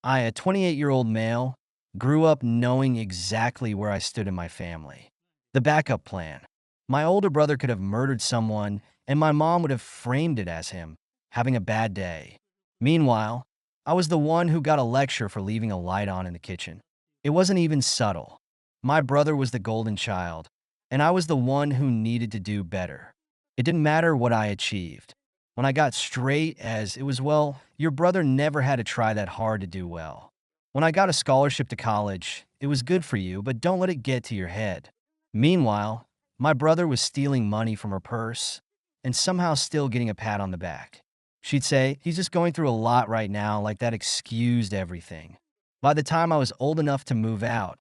[SPEAKER 1] I, a 28-year-old male, grew up knowing exactly where I stood in my family. The backup plan. My older brother could have murdered someone, and my mom would have framed it as him having a bad day. Meanwhile, I was the one who got a lecture for leaving a light on in the kitchen. It wasn't even subtle. My brother was the golden child, and I was the one who needed to do better. It didn't matter what I achieved. When I got straight as it was, well, your brother never had to try that hard to do well. When I got a scholarship to college, it was good for you, but don't let it get to your head. Meanwhile, my brother was stealing money from her purse and somehow still getting a pat on the back. She'd say, he's just going through a lot right now, like that excused everything. By the time I was old enough to move out,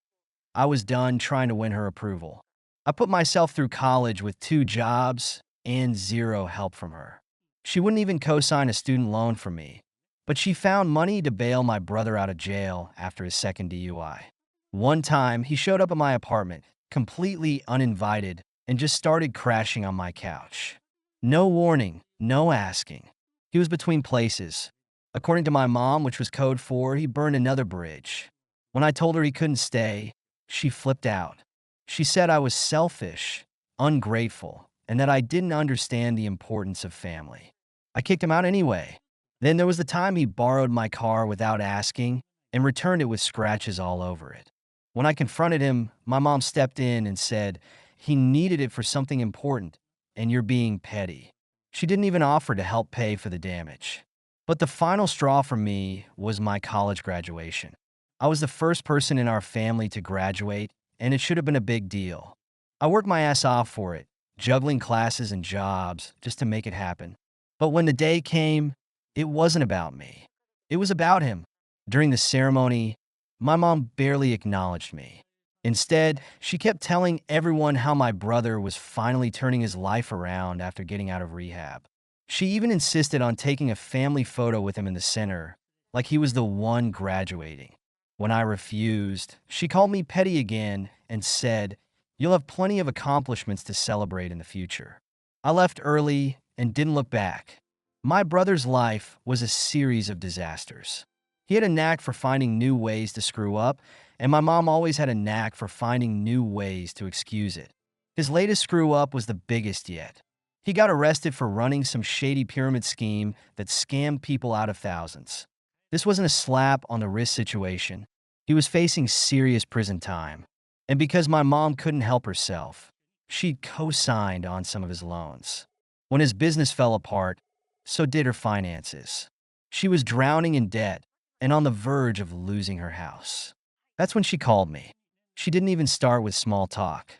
[SPEAKER 1] I was done trying to win her approval. I put myself through college with 2 jobs and 0 help from her. She wouldn't even co-sign a student loan for me, but she found money to bail my brother out of jail after his second DUI. One time, he showed up at my apartment, completely uninvited, and just started crashing on my couch. No warning, no asking. He was between places. According to my mom, which was code 4, he burned another bridge. When I told her he couldn't stay, she flipped out. She said I was selfish, ungrateful, and that I didn't understand the importance of family. I kicked him out anyway. Then there was the time he borrowed my car without asking and returned it with scratches all over it. When I confronted him, my mom stepped in and said he needed it for something important, and you're being petty. She didn't even offer to help pay for the damage. But the final straw for me was my college graduation. I was the first person in our family to graduate, and it should have been a big deal. I worked my ass off for it, juggling classes and jobs just to make it happen. But when the day came, it wasn't about me. It was about him. During the ceremony, my mom barely acknowledged me. Instead, she kept telling everyone how my brother was finally turning his life around after getting out of rehab. She even insisted on taking a family photo with him in the center, like he was the one graduating. When I refused, she called me petty again and said, "You'll have plenty of accomplishments to celebrate in the future." I left early and didn't look back. My brother's life was a series of disasters. He had a knack for finding new ways to screw up, and my mom always had a knack for finding new ways to excuse it. His latest screw-up was the biggest yet. He got arrested for running some shady pyramid scheme that scammed people out of thousands. This wasn't a slap on the wrist situation. He was facing serious prison time. And because my mom couldn't help herself, she co-signed on some of his loans. When his business fell apart, so did her finances. She was drowning in debt and on the verge of losing her house. That's when she called me. She didn't even start with small talk.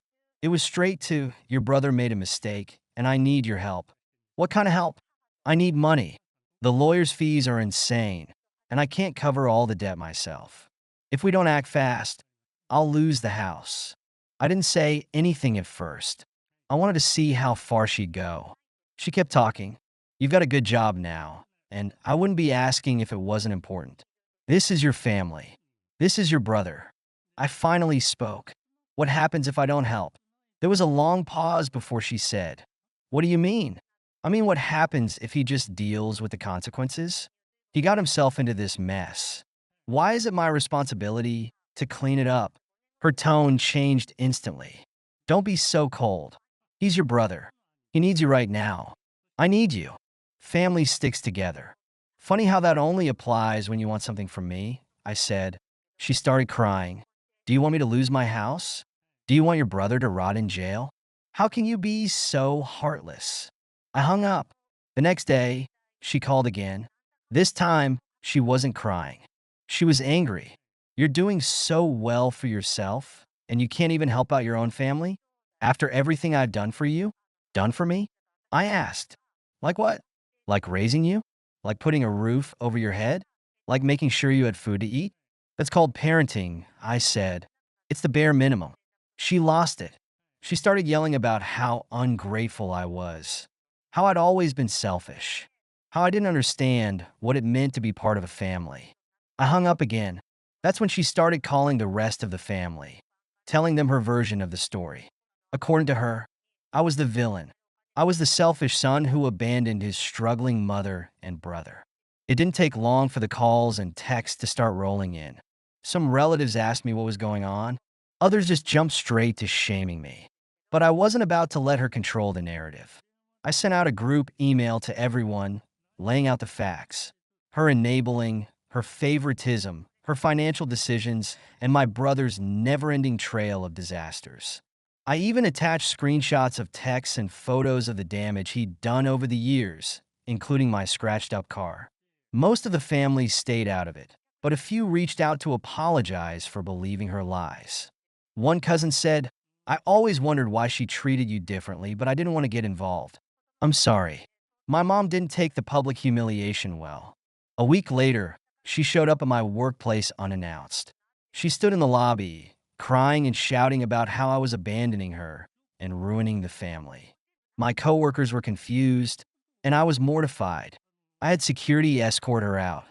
[SPEAKER 1] It was straight to, "Your brother made a mistake, and I need your help." What kind of help? I need money. The lawyer's fees are insane, and I can't cover all the debt myself. If we don't act fast, I'll lose the house. I didn't say anything at first. I wanted to see how far she'd go. She kept talking. "You've got a good job now, and I wouldn't be asking if it wasn't important. This is your family. This is your brother." I finally spoke. "What happens if I don't help?" There was a long pause before she said, "What do you mean?" "I mean, what happens if he just deals with the consequences? He got himself into this mess. Why is it my responsibility to clean it up?" Her tone changed instantly. "Don't be so cold. He's your brother. He needs you right now. I need you. Family sticks together." "Funny how that only applies when you want something from me," I said. She started crying. "Do you want me to lose my house? Do you want your brother to rot in jail? How can you be so heartless?" I hung up. The next day, she called again. This time, she wasn't crying. She was angry. "You're doing so well for yourself, and you can't even help out your own family? After everything I've done for you? Done for me?" I asked. Like what? Like raising you? Like putting a roof over your head? Like making sure you had food to eat? That's called parenting, I said. It's the bare minimum. She lost it. She started yelling about how ungrateful I was, how I'd always been selfish, how I didn't understand what it meant to be part of a family. I hung up again. That's when she started calling the rest of the family, telling them her version of the story. According to her, I was the villain. I was the selfish son who abandoned his struggling mother and brother. It didn't take long for the calls and texts to start rolling in. Some relatives asked me what was going on. Others just jumped straight to shaming me. But I wasn't about to let her control the narrative. I sent out a group email to everyone, laying out the facts. Her enabling, her favoritism, her financial decisions, and my brother's never-ending trail of disasters. I even attached screenshots of texts and photos of the damage he'd done over the years, including my scratched-up car. Most of the family stayed out of it, but a few reached out to apologize for believing her lies. One cousin said, I always wondered why she treated you differently, but I didn't want to get involved. I'm sorry. My mom didn't take the public humiliation well. A week later, she showed up at my workplace unannounced. She stood in the lobby, crying and shouting about how I was abandoning her and ruining the family. My coworkers were confused, and I was mortified. I had security escort her out.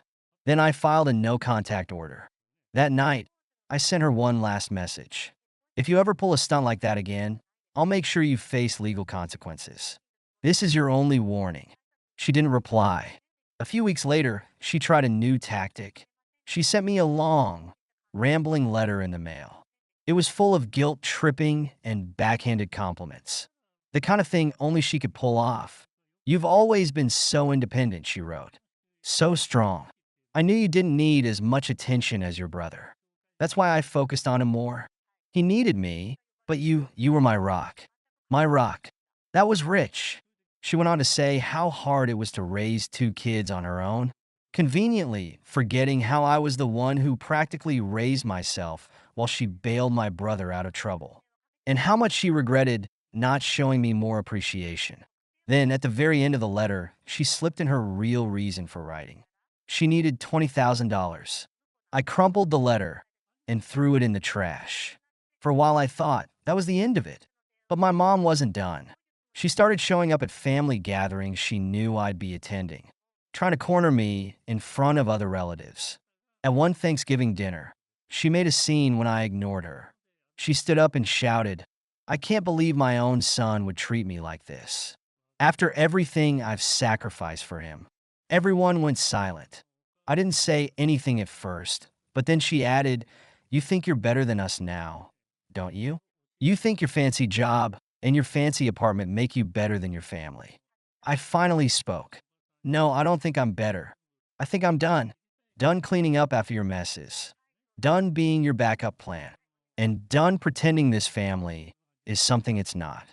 [SPEAKER 1] Then I filed a no-contact order. That night, I sent her one last message. If you ever pull a stunt like that again, I'll make sure you face legal consequences. This is your only warning. She didn't reply. A few weeks later, she tried a new tactic. She sent me a long, rambling letter in the mail. It was full of guilt-tripping and backhanded compliments. The kind of thing only she could pull off. You've always been so independent, she wrote. So strong. I knew you didn't need as much attention as your brother. That's why I focused on him more. He needed me, but you were my rock. My rock. That was rich. She went on to say how hard it was to raise two kids on her own, conveniently forgetting how I was the one who practically raised myself while she bailed my brother out of trouble, and how much she regretted not showing me more appreciation. Then, at the very end of the letter, she slipped in her real reason for writing. She needed $20,000. I crumpled the letter and threw it in the trash. For a while I thought that was the end of it. But my mom wasn't done. She started showing up at family gatherings she knew I'd be attending, trying to corner me in front of other relatives. At one Thanksgiving dinner, she made a scene when I ignored her. She stood up and shouted, I can't believe my own son would treat me like this. After everything I've sacrificed for him. Everyone went silent. I didn't say anything at first, but then she added, you think you're better than us now, don't you? You think your fancy job and your fancy apartment make you better than your family. I finally spoke. No, I don't think I'm better. I think I'm done. Done cleaning up after your messes. Done being your backup plan. And done pretending this family is something it's not.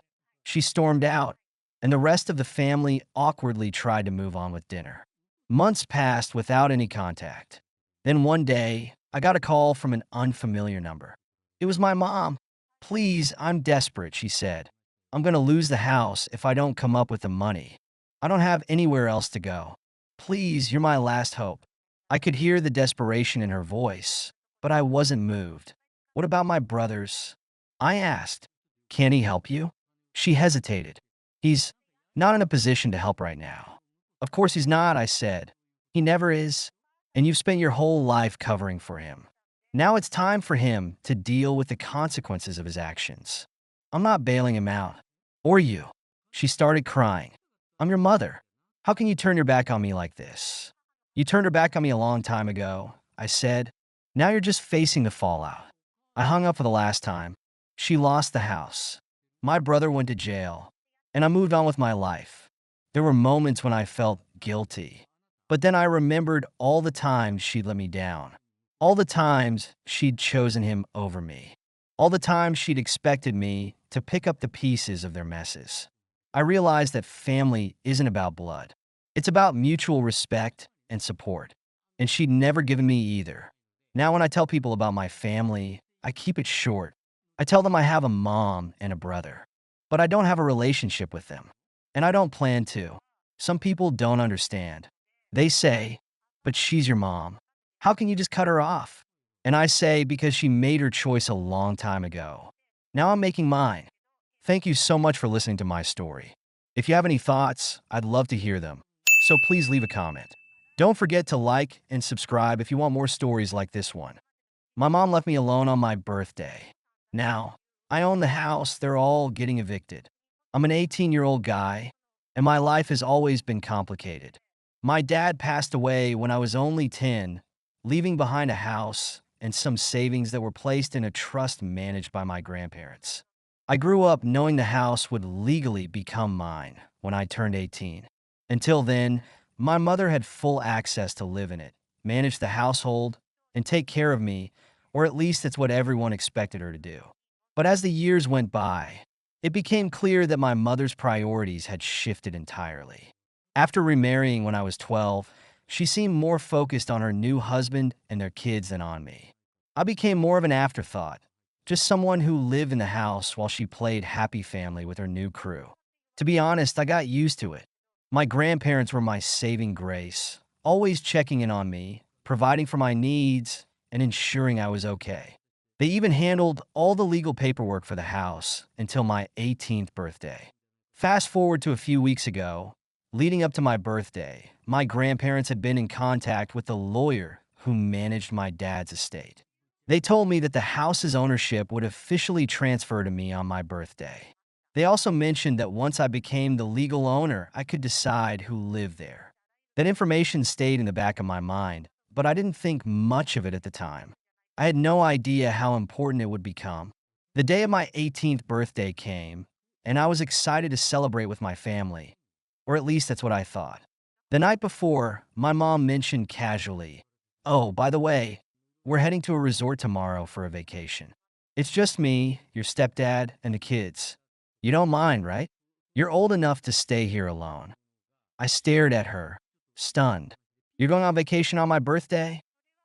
[SPEAKER 1] She stormed out, and the rest of the family awkwardly tried to move on with dinner. Months passed without any contact. Then one day, I got a call from an unfamiliar number. It was my mom. Please, I'm desperate, she said. I'm going to lose the house if I don't come up with the money. I don't have anywhere else to go. Please, you're my last hope. I could hear the desperation in her voice, but I wasn't moved. What about my brothers? I asked. Can he help you? She hesitated. He's not in a position to help right now. Of course he's not, I said. He never is. And you've spent your whole life covering for him. Now it's time for him to deal with the consequences of his actions. I'm not bailing him out. Or you. She started crying. I'm your mother. How can you turn your back on me like this? You turned her back on me a long time ago, I said. Now you're just facing the fallout. I hung up for the last time. She lost the house. My brother went to jail. And I moved on with my life. There were moments when I felt guilty. But then I remembered all the times she'd let me down. All the times she'd chosen him over me. All the times she'd expected me to pick up the pieces of their messes. I realized that family isn't about blood. It's about mutual respect and support. And she'd never given me either. Now when I tell people about my family, I keep it short. I tell them I have a mom and a brother. But I don't have a relationship with them. and I don't plan to. Some people don't understand. They say, but she's your mom. How can you just cut her off? And I say, because she made her choice a long time ago. Now I'm making mine. Thank you so much for listening to my story. If you have any thoughts, I'd love to hear them. So please leave a comment. Don't forget to like and subscribe if you want more stories like this one. My mom left me alone on my birthday. Now, I own the house, they're all getting evicted. I'm an 18-year-old guy, and my life has always been complicated. My dad passed away when I was only 10, leaving behind a house and some savings that were placed in a trust managed by my grandparents. I grew up knowing the house would legally become mine when I turned 18. Until then, my mother had full access to live in it, manage the household, and take care of me, or at least that's what everyone expected her to do. But as the years went by, it became clear that my mother's priorities had shifted entirely. After remarrying when I was 12, she seemed more focused on her new husband and their kids than on me. I became more of an afterthought, just someone who lived in the house while she played happy family with her new crew. To be honest, I got used to it. My grandparents were my saving grace, always checking in on me, providing for my needs, and ensuring I was okay. They even handled all the legal paperwork for the house until my 18th birthday. Fast forward to a few weeks ago, leading up to my birthday, my grandparents had been in contact with the lawyer who managed my dad's estate. They told me that the house's ownership would officially transfer to me on my birthday. They also mentioned that once I became the legal owner, I could decide who lived there. That information stayed in the back of my mind, but I didn't think much of it at the time. I had no idea how important it would become. The day of my 18th birthday came, and I was excited to celebrate with my family, or at least that's what I thought. The night before, my mom mentioned casually, "Oh, by the way, we're heading to a resort tomorrow for a vacation. It's just me, your stepdad, and the kids. You don't mind, right? You're old enough to stay here alone." I stared at her, stunned. "You're going on vacation on my birthday?"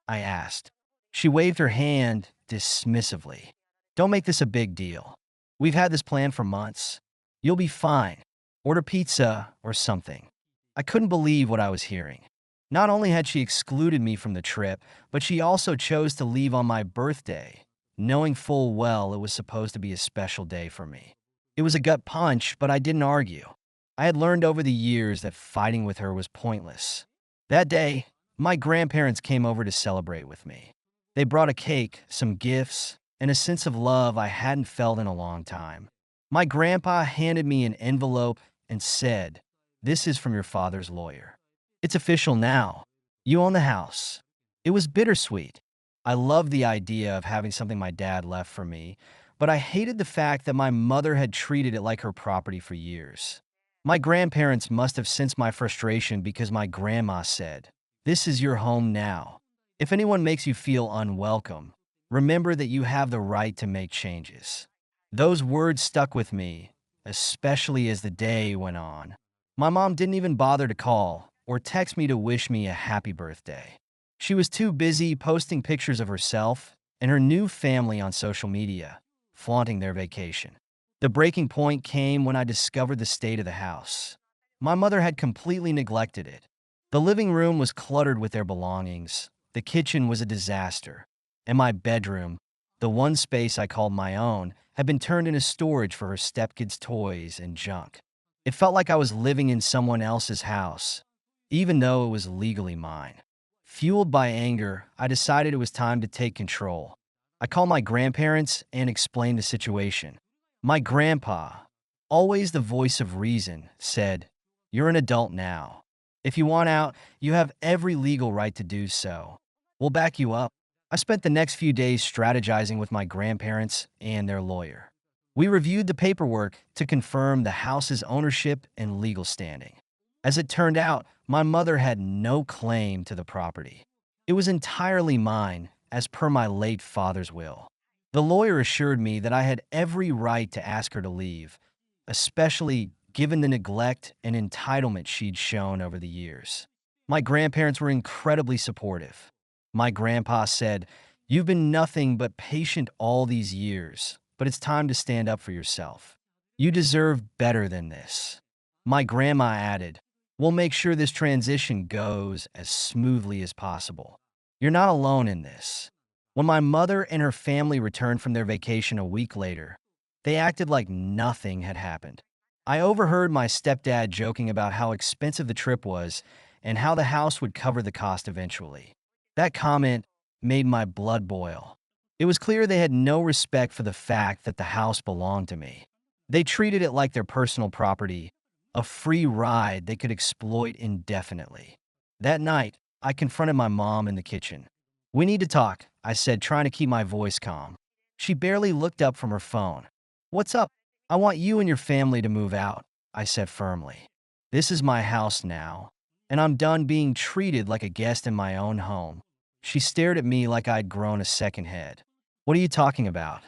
[SPEAKER 1] I asked. She waved her hand dismissively. "Don't make this a big deal. We've had this plan for months. You'll be fine. Order pizza or something." I couldn't believe what I was hearing. Not only had she excluded me from the trip, but she also chose to leave on my birthday, knowing full well it was supposed to be a special day for me. It was a gut punch, but I didn't argue. I had learned over the years that fighting with her was pointless. That day, my grandparents came over to celebrate with me. They brought a cake, some gifts, and a sense of love I hadn't felt in a long time. My grandpa handed me an envelope and said, "This is from your father's lawyer. It's official now. You own the house." It was bittersweet. I loved the idea of having something my dad left for me, but I hated the fact that my mother had treated it like her property for years. My grandparents must have sensed my frustration because my grandma said, "This is your home now. If anyone makes you feel unwelcome, remember that you have the right to make changes." Those words stuck with me, especially as the day went on. My mom didn't even bother to call or text me to wish me a happy birthday. She was too busy posting pictures of herself and her new family on social media, flaunting their vacation. The breaking point came when I discovered the state of the house. My mother had completely neglected it. The living room was cluttered with their belongings, the kitchen was a disaster, and my bedroom, the one space I called my own, had been turned into storage for her stepkids' toys and junk. It felt like I was living in someone else's house, even though it was legally mine. Fueled by anger, I decided it was time to take control. I called my grandparents and explained the situation. My grandpa, always the voice of reason, said, "You're an adult now. If you want out, you have every legal right to do so. We'll back you up." I spent the next few days strategizing with my grandparents and their lawyer. We reviewed the paperwork to confirm the house's ownership and legal standing. As it turned out, my mother had no claim to the property. It was entirely mine, as per my late father's will. The lawyer assured me that I had every right to ask her to leave, especially given the neglect and entitlement she'd shown over the years. My grandparents were incredibly supportive. My grandpa said, "You've been nothing but patient all these years, but it's time to stand up for yourself. You deserve better than this." My grandma added, "We'll make sure this transition goes as smoothly as possible. You're not alone in this." When my mother and her family returned from their vacation a week later, they acted like nothing had happened. I overheard my stepdad joking about how expensive the trip was and how the house would cover the cost eventually. That comment made my blood boil. It was clear they had no respect for the fact that the house belonged to me. They treated it like their personal property, a free ride they could exploit indefinitely. That night, I confronted my mom in the kitchen. "We need to talk," I said, trying to keep my voice calm. She barely looked up from her phone. "What's up?" "I want you and your family to move out," I said firmly. "This is my house now, and I'm done being treated like a guest in my own home." She stared at me like I'd grown a second head. "What are you talking about?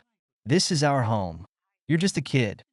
[SPEAKER 1] This is our home. You're just a kid."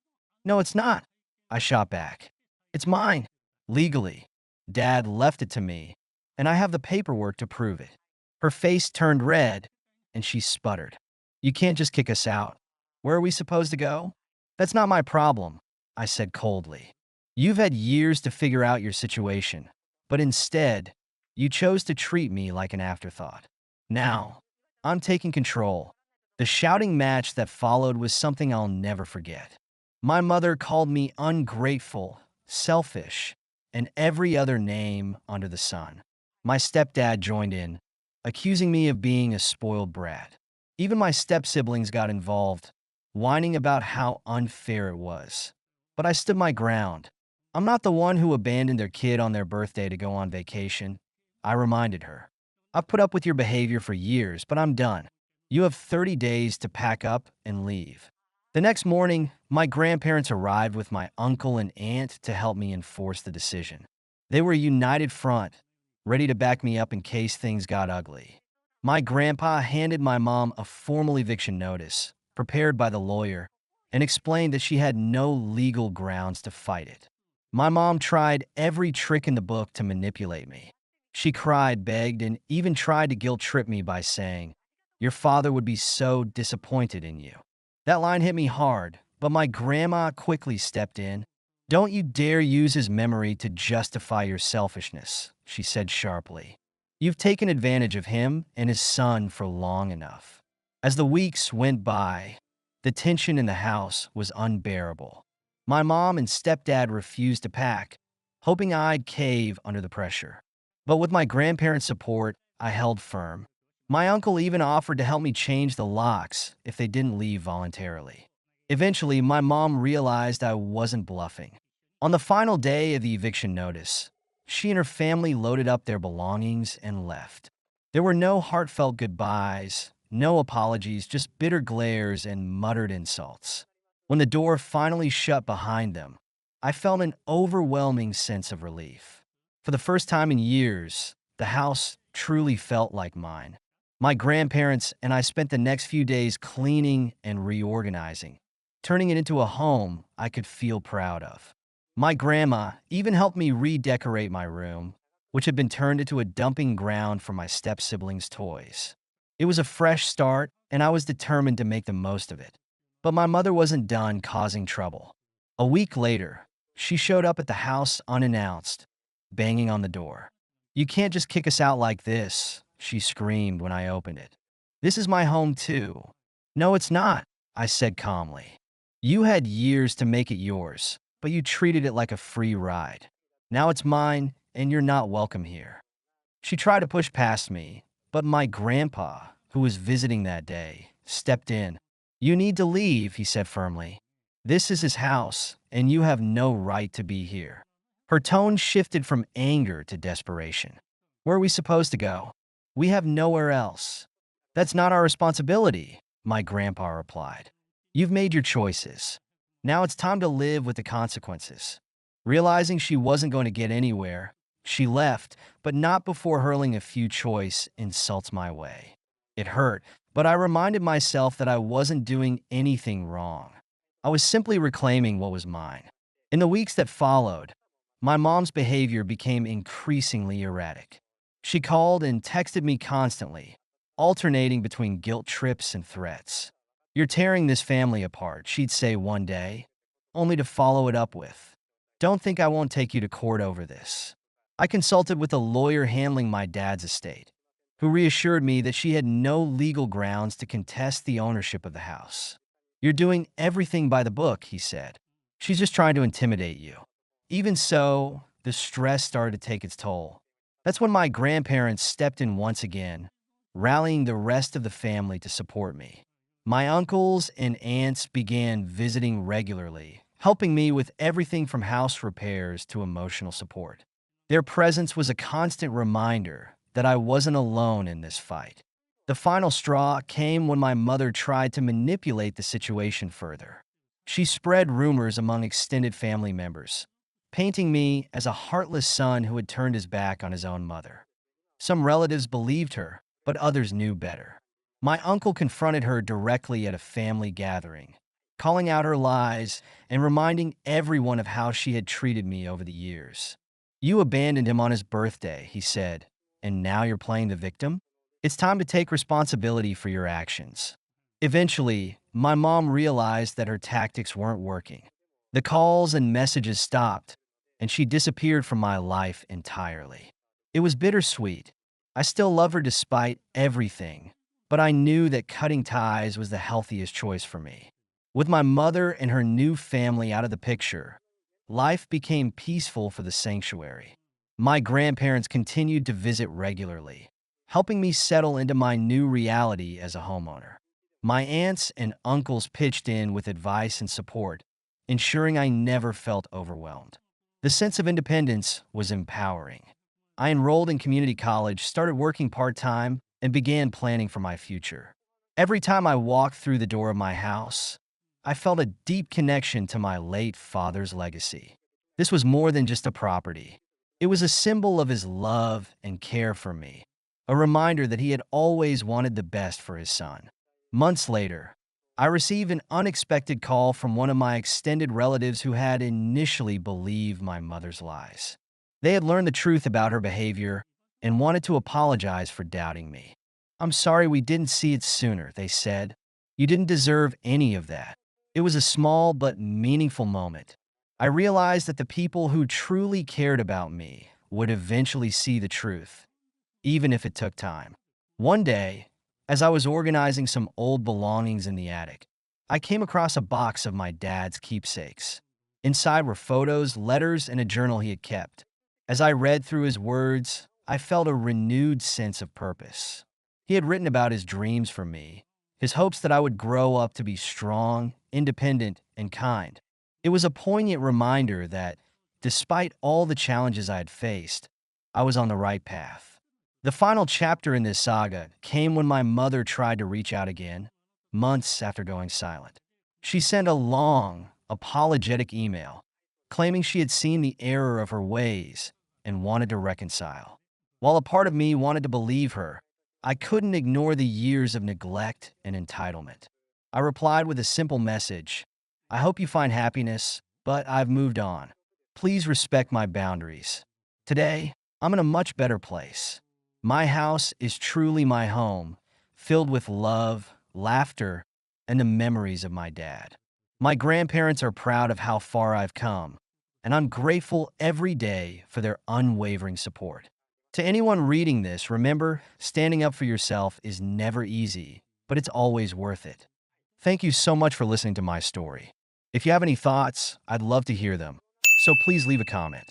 [SPEAKER 1] "No, it's not," I shot back. "It's mine, legally. Dad left it to me, and I have the paperwork to prove it." Her face turned red, and she sputtered. "You can't just kick us out. Where are we supposed to go?" "That's not my problem," I said coldly. "You've had years to figure out your situation, but instead, you chose to treat me like an afterthought. Now, I'm taking control." The shouting match that followed was something I'll never forget. My mother called me ungrateful, selfish, and every other name under the sun. My stepdad joined in, accusing me of being a spoiled brat. Even my step-siblings got involved, whining about how unfair it was. But I stood my ground. "I'm not the one who abandoned their kid on their birthday to go on vacation," I reminded her. "I've put up with your behavior for years, but I'm done. You have 30 days to pack up and leave." The next morning, my grandparents arrived with my uncle and aunt to help me enforce the decision. They were a united front, ready to back me up in case things got ugly. My grandpa handed my mom a formal eviction notice, prepared by the lawyer, and explained that she had no legal grounds to fight it. My mom tried every trick in the book to manipulate me. She cried, begged, and even tried to guilt-trip me by saying, "Your father would be so disappointed in you." That line hit me hard, but my grandma quickly stepped in. "Don't you dare use his memory to justify your selfishness," she said sharply. "You've taken advantage of him and his son for long enough." As the weeks went by, the tension in the house was unbearable. My mom and stepdad refused to pack, hoping I'd cave under the pressure. But with my grandparents' support, I held firm. My uncle even offered to help me change the locks if they didn't leave voluntarily. Eventually, my mom realized I wasn't bluffing. On the final day of the eviction notice, she and her family loaded up their belongings and left. There were no heartfelt goodbyes, no apologies, just bitter glares and muttered insults. When the door finally shut behind them, I felt an overwhelming sense of relief. For the first time in years, the house truly felt like mine. My grandparents and I spent the next few days cleaning and reorganizing, turning it into a home I could feel proud of. My grandma even helped me redecorate my room, which had been turned into a dumping ground for my step-siblings' toys. It was a fresh start, and I was determined to make the most of it. But my mother wasn't done causing trouble. A week later, she showed up at the house unannounced, banging on the door. "You can't just kick us out like this," she screamed when I opened it. "This is my home too." "No, it's not," I said calmly. "You had years to make it yours, but you treated it like a free ride. Now it's mine, and you're not welcome here." She tried to push past me, but my grandpa, who was visiting that day, stepped in. "You need to leave," he said firmly. "This is his house, and you have no right to be here." Her tone shifted from anger to desperation. "Where are we supposed to go? We have nowhere else." "That's not our responsibility," my grandpa replied. "You've made your choices. Now it's time to live with the consequences." Realizing she wasn't going to get anywhere, she left, but not before hurling a few choice insults my way. It hurt, but I reminded myself that I wasn't doing anything wrong. I was simply reclaiming what was mine. In the weeks that followed, my mom's behavior became increasingly erratic. She called and texted me constantly, alternating between guilt trips and threats. "You're tearing this family apart," she'd say one day, only to follow it up with, Don't think I won't take you to court over this. I consulted with a lawyer handling my dad's estate, who reassured me that she had no legal grounds to contest the ownership of the house. You're doing everything by the book, he said. She's just trying to intimidate you. Even so, the stress started to take its toll. That's when my grandparents stepped in once again, rallying the rest of the family to support me. My uncles and aunts began visiting regularly, helping me with everything from house repairs to emotional support. Their presence was a constant reminder that I wasn't alone in this fight. The final straw came when my mother tried to manipulate the situation further. She spread rumors among extended family members, painting me as a heartless son who had turned his back on his own mother. Some relatives believed her, but others knew better. My uncle confronted her directly at a family gathering, calling out her lies and reminding everyone of how she had treated me over the years. You abandoned him on his birthday, he said, and now you're playing the victim? It's time to take responsibility for your actions. Eventually, my mom realized that her tactics weren't working. The calls and messages stopped, and she disappeared from my life entirely. It was bittersweet. I still love her despite everything, but I knew that cutting ties was the healthiest choice for me. With my mother and her new family out of the picture, life became peaceful for the sanctuary. My grandparents continued to visit regularly, helping me settle into my new reality as a homeowner. My aunts and uncles pitched in with advice and support, ensuring I never felt overwhelmed. The sense of independence was empowering. I enrolled in community college, started working part-time, and began planning for my future. Every time I walked through the door of my house, I felt a deep connection to my late father's legacy. This was more than just a property. It was a symbol of his love and care for me, a reminder that he had always wanted the best for his son. Months later, I received an unexpected call from one of my extended relatives who had initially believed my mother's lies. They had learned the truth about her behavior and wanted to apologize for doubting me. I'm sorry we didn't see it sooner, they said. You didn't deserve any of that. It was a small but meaningful moment. I realized that the people who truly cared about me would eventually see the truth, even if it took time. One day, as I was organizing some old belongings in the attic, I came across a box of my dad's keepsakes. Inside were photos, letters, and a journal he had kept. As I read through his words, I felt a renewed sense of purpose. He had written about his dreams for me, his hopes that I would grow up to be strong, independent, and kind. It was a poignant reminder that, despite all the challenges I had faced, I was on the right path. The final chapter in this saga came when my mother tried to reach out again, months after going silent. She sent a long, apologetic email, claiming she had seen the error of her ways and wanted to reconcile. While a part of me wanted to believe her, I couldn't ignore the years of neglect and entitlement. I replied with a simple message: I hope you find happiness, but I've moved on. Please respect my boundaries. Today, I'm in a much better place. My house is truly my home, filled with love, laughter, and the memories of my dad. My grandparents are proud of how far I've come, and I'm grateful every day for their unwavering support. To anyone reading this, remember, standing up for yourself is never easy, but it's always worth it. Thank you so much for listening to my story. If you have any thoughts, I'd love to hear them, so please leave a comment.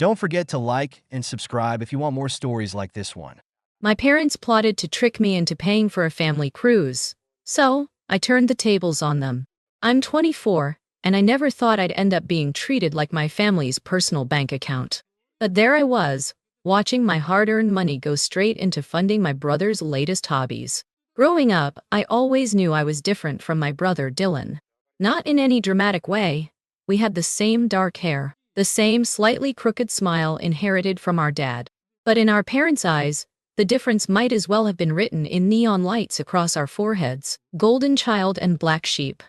[SPEAKER 1] Don't forget to like and subscribe if you want more stories like this one.
[SPEAKER 2] My parents plotted to trick me into paying for a family cruise, so I turned the tables on them. I'm 24, and I never thought I'd end up being treated like my family's personal bank account. But there I was, watching my hard-earned money go straight into funding my brother's latest hobbies. Growing up, I always knew I was different from my brother Dylan. Not in any dramatic way. We had the same dark hair, the same slightly crooked smile inherited from our dad. But in our parents' eyes, the difference might as well have been written in neon lights across our foreheads: golden child and black sheep.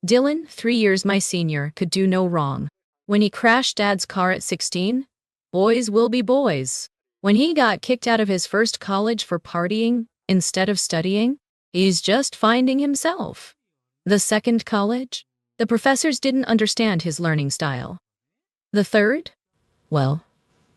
[SPEAKER 2] Dylan, 3 years my senior, could do no wrong. When he crashed Dad's car at 16, boys will be boys. When he got kicked out of his first college for partying instead of studying, he's just finding himself. The second college? The professors didn't understand his learning style. The third? Well,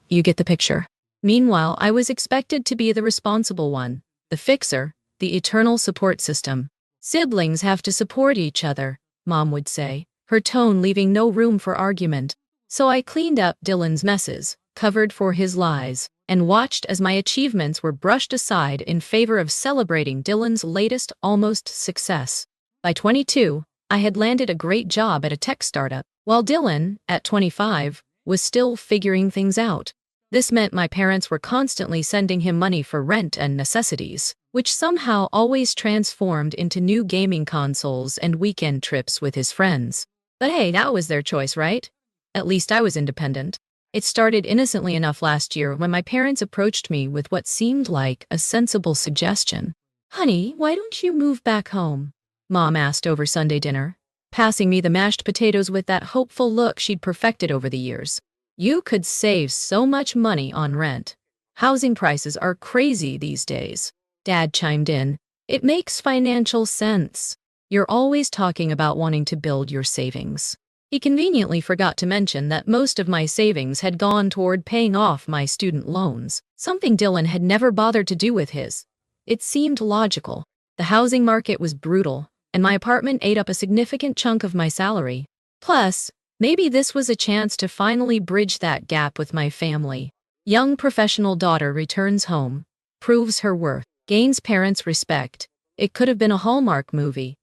[SPEAKER 2] you get the picture. Meanwhile, I was expected to be the responsible one, the fixer, the eternal support system. Siblings have to support each other, Mom would say, her tone leaving no room for argument. So I cleaned up Dylan's messes, covered for his lies, and watched as my achievements were brushed aside in favor of celebrating Dylan's latest almost success. By 22, I had landed a great job at a tech startup, while Dylan, at 25, was still figuring things out. This meant my parents were constantly sending him money for rent and necessities, which somehow always transformed into new gaming consoles and weekend trips with his friends. But hey, that was their choice, right? At least I was independent. It started innocently enough last year when my parents approached me with what seemed like a sensible suggestion. Honey, why don't you move back home? Mom asked over Sunday dinner, passing me the mashed potatoes with that hopeful look she'd perfected over the years. You could save so much money on rent. Housing prices are crazy these days. Dad chimed in. It makes financial sense. You're always talking about wanting to build your savings. He conveniently forgot to mention that most of my savings had gone toward paying off my student loans, something Dylan had never bothered to do with his. It seemed logical. The housing market was brutal, and my apartment ate up a significant chunk of my salary. Plus, maybe this was a chance to finally bridge that gap with my family. Young professional daughter returns home, proves her worth, gains parents' respect. It could have been a Hallmark movie.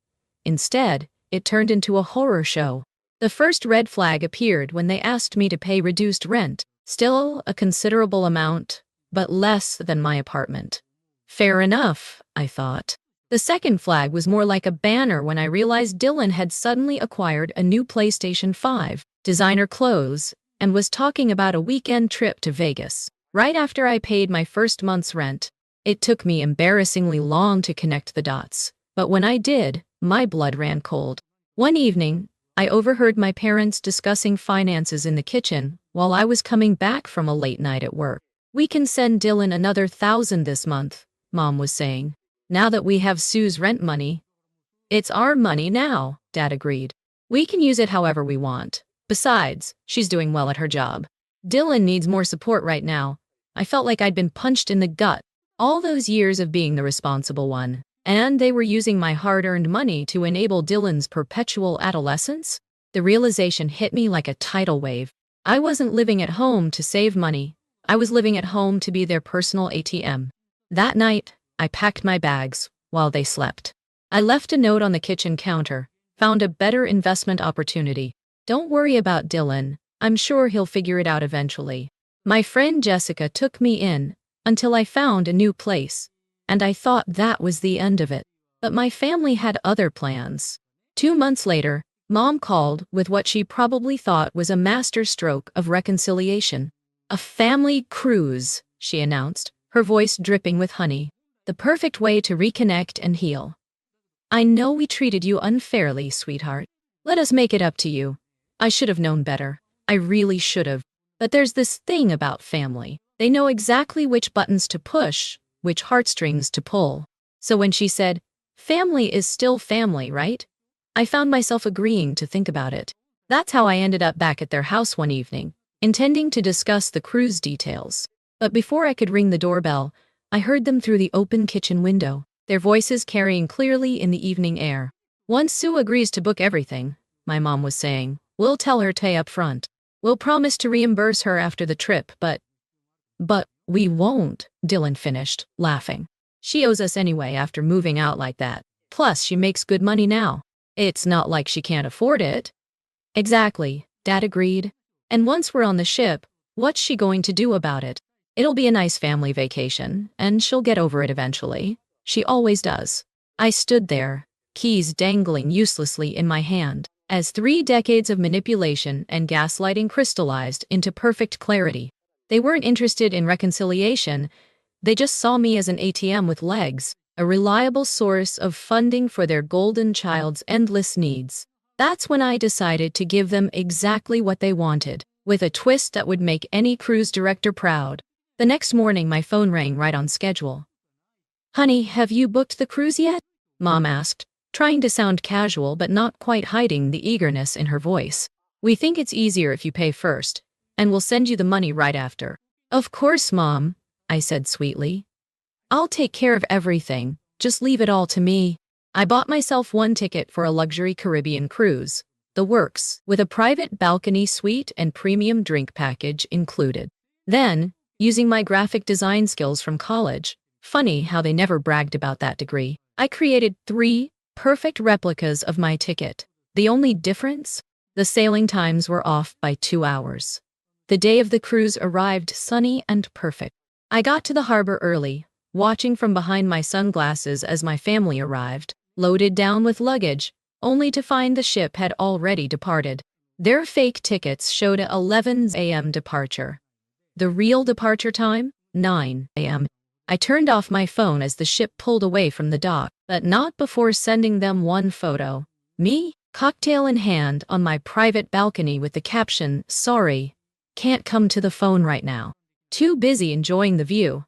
[SPEAKER 2] Instead, it turned into a horror show. The first red flag appeared when they asked me to pay reduced rent, still a considerable amount, but less than my apartment. Fair enough, I thought. The second flag was more like a banner when I realized Dylan had suddenly acquired a new PlayStation 5, designer clothes, and was talking about a weekend trip to Vegas. Right after I paid my first month's rent, it took me embarrassingly long to connect the dots, but when I did, my blood ran cold. One evening, I overheard my parents discussing finances in the kitchen while I was coming back from a late night at work. We can send Dylan another $1,000 this month, Mom was saying. Now that we have Sue's rent money. It's our money now, Dad agreed. We can use it however we want. Besides, she's doing well at her job. Dylan needs more support right now. I felt like I'd been punched in the gut. All those years of being the responsible one. And they were using my hard-earned money to enable Dylan's perpetual adolescence? The realization hit me like a tidal wave. I wasn't living at home to save money. I was living at home to be their personal ATM. That night, I packed my bags while they slept. I left a note on the kitchen counter, found a better investment opportunity. Don't worry about Dylan. I'm sure he'll figure it out eventually. My friend Jessica took me in until I found a new place. And I thought that was the end of it. But my family had other plans. 2 months later, Mom called with what she probably thought was a masterstroke of reconciliation. A family cruise, she announced, her voice dripping with honey. The perfect way to reconnect and heal. I know we treated you unfairly, sweetheart. Let us make it up to you. I should have known better. I really should have. But there's this thing about family. They know exactly which buttons to push, which heartstrings to pull. So when she said, family is still family, right? I found myself agreeing to think about it. That's how I ended up back at their house one evening, intending to discuss the cruise details. But before I could ring the doorbell, I heard them through the open kitchen window, their voices carrying clearly in the evening air. Once Sue agrees to book everything, my mom was saying, we'll tell her to pay up front. We'll promise to reimburse her after the trip, but we won't, Dylan finished, laughing. She owes us anyway after moving out like that. Plus, she makes good money now. It's not like she can't afford it. Exactly, Dad agreed. And once we're on the ship, what's she going to do about it? It'll be a nice family vacation, and she'll get over it eventually. She always does. I stood there, keys dangling uselessly in my hand, as 3 decades of manipulation and gaslighting crystallized into perfect clarity. They weren't interested in reconciliation. They just saw me as an ATM with legs, a reliable source of funding for their golden child's endless needs. That's when I decided to give them exactly what they wanted, with a twist that would make any cruise director proud. The next morning, my phone rang right on schedule. Honey, have you booked the cruise yet? Mom asked, trying to sound casual but not quite hiding the eagerness in her voice. We think it's easier if you pay first, and we'll send you the money right after. Of course, Mom, I said sweetly. I'll take care of everything. Just leave it all to me. I bought myself one ticket for a luxury Caribbean cruise, the works, with a private balcony suite and premium drink package included. Then, using my graphic design skills from college, funny how they never bragged about that degree, I created 3 perfect replicas of my ticket. The only difference? The sailing times were off by 2 hours. The day of the cruise arrived sunny and perfect. I got to the harbor early, watching from behind my sunglasses as my family arrived, loaded down with luggage, only to find the ship had already departed. Their fake tickets showed a 11 a.m. departure. The real departure time? 9 a.m. I turned off my phone as the ship pulled away from the dock, but not before sending them one photo. Me, cocktail in hand, on my private balcony with the caption, "Sorry, can't come to the phone right now. Too busy enjoying the view."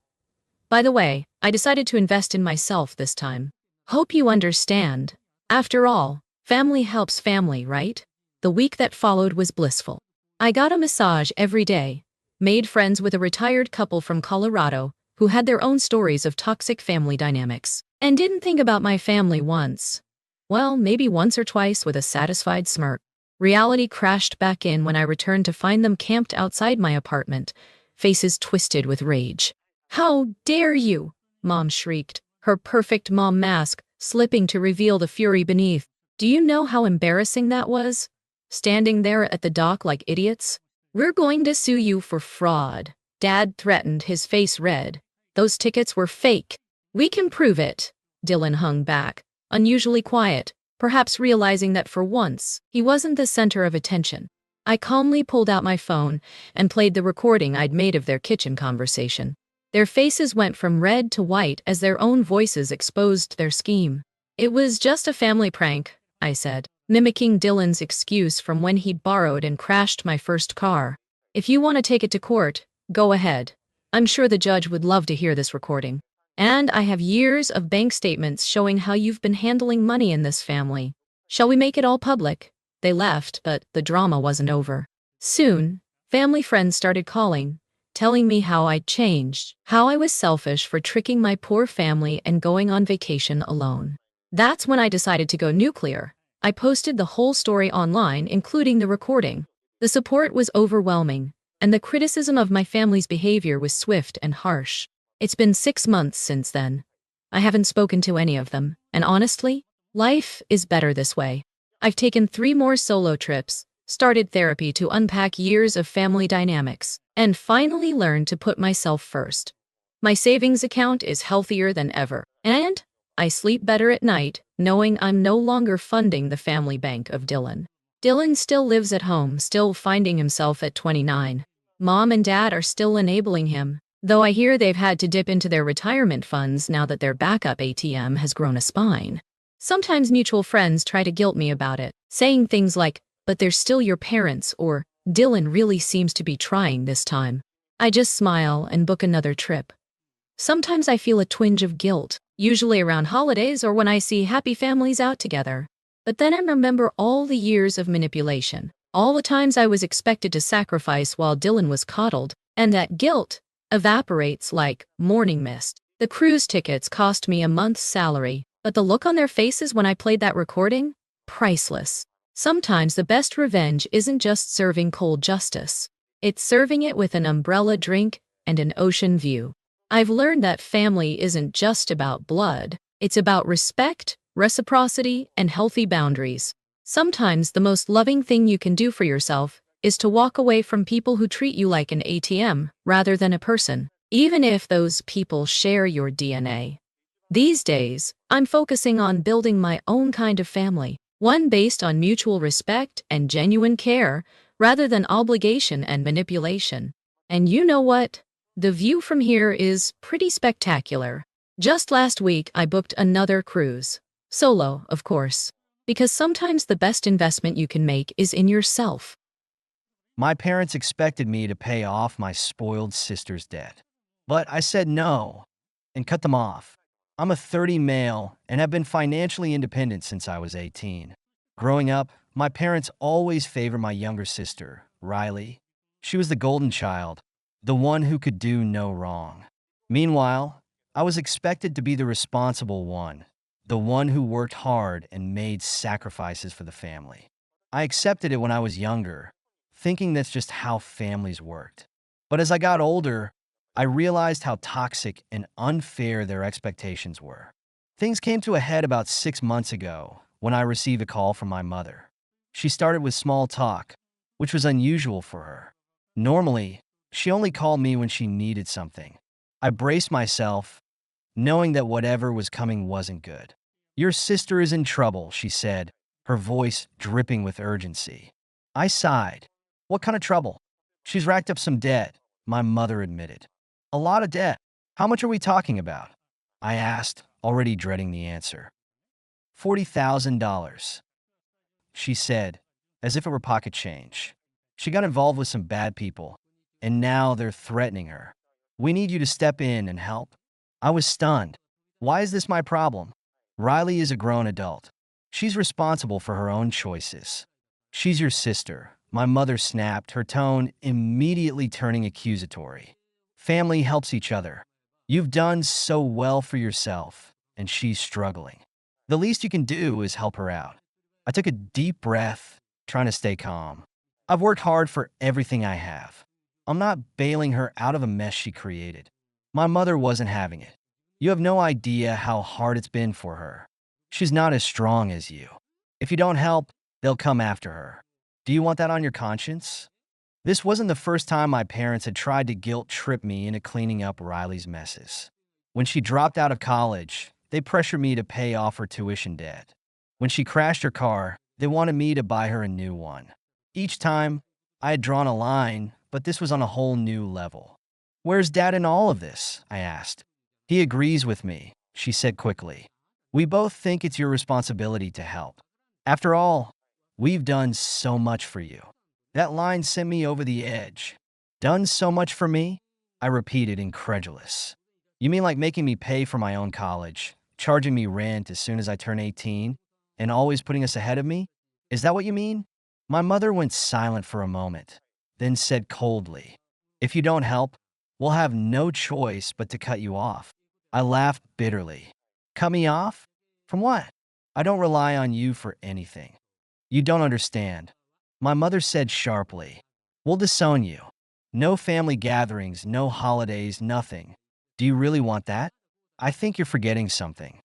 [SPEAKER 2] By the way, I decided to invest in myself this time. Hope you understand. After all, family helps family, right? The week that followed was blissful. I got a massage every day, made friends with a retired couple from Colorado who had their own stories of toxic family dynamics, and didn't think about my family once. Well, maybe once or twice with a satisfied smirk. Reality crashed back in when I returned to find them camped outside my apartment, faces twisted with rage. "How dare you!" Mom shrieked, her perfect mom mask slipping to reveal the fury beneath. Do you know how embarrassing that was? Standing there at the dock like idiots? "We're going to sue you for fraud," Dad threatened, his face red. "Those tickets were fake. We can prove it." Dylan hung back, unusually quiet, perhaps realizing that for once, he wasn't the center of attention. I calmly pulled out my phone and played the recording I'd made of their kitchen conversation. Their faces went from red to white as their own voices exposed their scheme. "It was just a family prank," I said, mimicking Dylan's excuse from when he'd borrowed and crashed my first car. "If you want to take it to court, go ahead. I'm sure the judge would love to hear this recording. And I have years of bank statements showing how you've been handling money in this family. Shall we make it all public?" They left, but the drama wasn't over. Soon, family friends started calling, telling me how I'd changed, how I was selfish for tricking my poor family and going on vacation alone. That's when I decided to go nuclear. I posted the whole story online, including the recording. The support was overwhelming, and the criticism of my family's behavior was swift and harsh. It's been 6 months since then. I haven't spoken to any of them, and honestly, life is better this way. I've taken 3 more solo trips, started therapy to unpack years of family dynamics, and finally learned to put myself first. My savings account is healthier than ever, and I sleep better at night knowing I'm no longer funding the family bank of Dylan. Dylan still lives at home, still finding himself at 29. Mom and Dad are still enabling him, though I hear they've had to dip into their retirement funds now that their backup ATM has grown a spine. Sometimes mutual friends try to guilt me about it, saying things like, "But they're still your parents," or "Dylan really seems to be trying this time." I just smile and book another trip. Sometimes I feel a twinge of guilt, usually around holidays or when I see happy families out together. But then I remember all the years of manipulation, all the times I was expected to sacrifice while Dylan was coddled, and that guilt evaporates like morning mist. The cruise tickets cost me a month's salary, but the look on their faces when I played that recording? Priceless. Sometimes the best revenge isn't just serving cold justice. It's serving it with an umbrella drink and an ocean view. I've learned that family isn't just about blood. It's about respect, reciprocity, and healthy boundaries. Sometimes the most loving thing you can do for yourself is to walk away from people who treat you like an ATM rather than a person, even if those people share your DNA. These days, I'm focusing on building my own kind of family, one based on mutual respect and genuine care, rather than obligation and manipulation. And you know what? The view from here is pretty spectacular. Just last week, I booked another cruise. Solo, of course. Because sometimes the best investment you can make is in yourself.
[SPEAKER 1] My parents expected me to pay off my spoiled sister's debt. But I said no and cut them off. I'm a 30 male and have been financially independent since I was 18. Growing up, my parents always favored my younger sister, Riley. She was the golden child, the one who could do no wrong. Meanwhile, I was expected to be the responsible one, the one who worked hard and made sacrifices for the family. I accepted it when I was younger, thinking that's just how families worked. But as I got older, I realized how toxic and unfair their expectations were. Things came to a head about 6 months ago when I received a call from my mother. She started with small talk, which was unusual for her. Normally, she only called me when she needed something. I braced myself, knowing that whatever was coming wasn't good. "Your sister is in trouble," she said, her voice dripping with urgency. I sighed. "What kind of trouble?" "She's racked up some debt," my mother admitted. "A lot of debt. How much are we talking about?" I asked, already dreading the answer. $40,000, she said, as if it were pocket change. "She got involved with some bad people, and now they're threatening her. We need you to step in and help." I was stunned. Why is this my problem? Riley is a grown adult. She's responsible for her own choices. "She's your sister," my mother snapped, her tone immediately turning accusatory. "Family helps each other. You've done so well for yourself, and she's struggling. The least you can do is help her out." I took a deep breath, trying to stay calm. "I've worked hard for everything I have. I'm not bailing her out of a mess she created." My mother wasn't having it. "You have no idea how hard it's been for her. She's not as strong as you. If you don't help, they'll come after her. Do you want that on your conscience?" This wasn't the first time my parents had tried to guilt trip me into cleaning up Riley's messes. When she dropped out of college, they pressured me to pay off her tuition debt. When she crashed her car, they wanted me to buy her a new one. Each time, I had drawn a line, but this was on a whole new level. "Where's Dad in all of this?" I asked. "He agrees with me," she said quickly. "We both think it's your responsibility to help. After all, we've done so much for you." That line sent me over the edge. "Done so much for me?" I repeated, incredulous. "You mean like making me pay for my own college, charging me rent as soon as I turn 18, and always putting us ahead of me? Is that what you mean?" My mother went silent for a moment, then said coldly, "If you don't help, we'll have no choice but to cut you off." I laughed bitterly. "Cut me off? From what?" "I don't rely on you for anything." "You don't understand," my mother said sharply. "We'll disown you. No family gatherings, no holidays, nothing. Do you really want that?" "I think you're forgetting something,"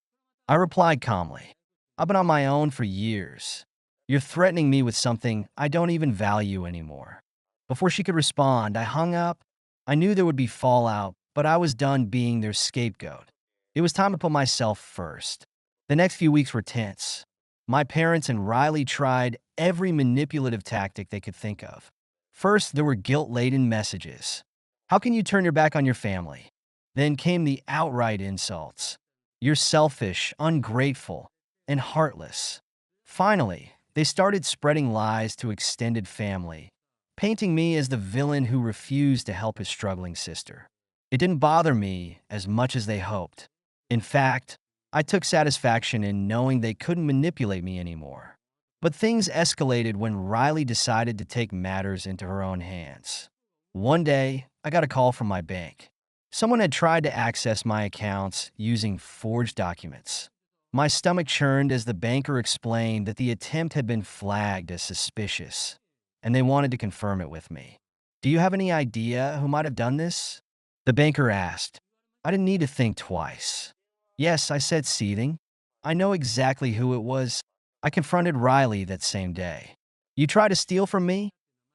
[SPEAKER 1] I replied calmly. "I've been on my own for years. You're threatening me with something I don't even value anymore." Before she could respond, I hung up. I knew there would be fallout, but I was done being their scapegoat. It was time to put myself first. The next few weeks were tense. My parents and Riley tried every manipulative tactic they could think of. First, there were guilt-laden messages. "How can you turn your back on your family?" Then came the outright insults. "You're selfish, ungrateful, and heartless." Finally, they started spreading lies to extended family, painting me as the villain who refused to help his struggling sister. It didn't bother me as much as they hoped. In fact, I took satisfaction in knowing they couldn't manipulate me anymore. But things escalated when Riley decided to take matters into her own hands. One day, I got a call from my bank. Someone had tried to access my accounts using forged documents. My stomach churned as the banker explained that the attempt had been flagged as suspicious, and they wanted to confirm it with me. "Do you have any idea who might have done this?" the banker asked. I didn't need to think twice. "Yes," I said, seething. "I know exactly who it was. I confronted Riley that same day." "You tried to steal from me?"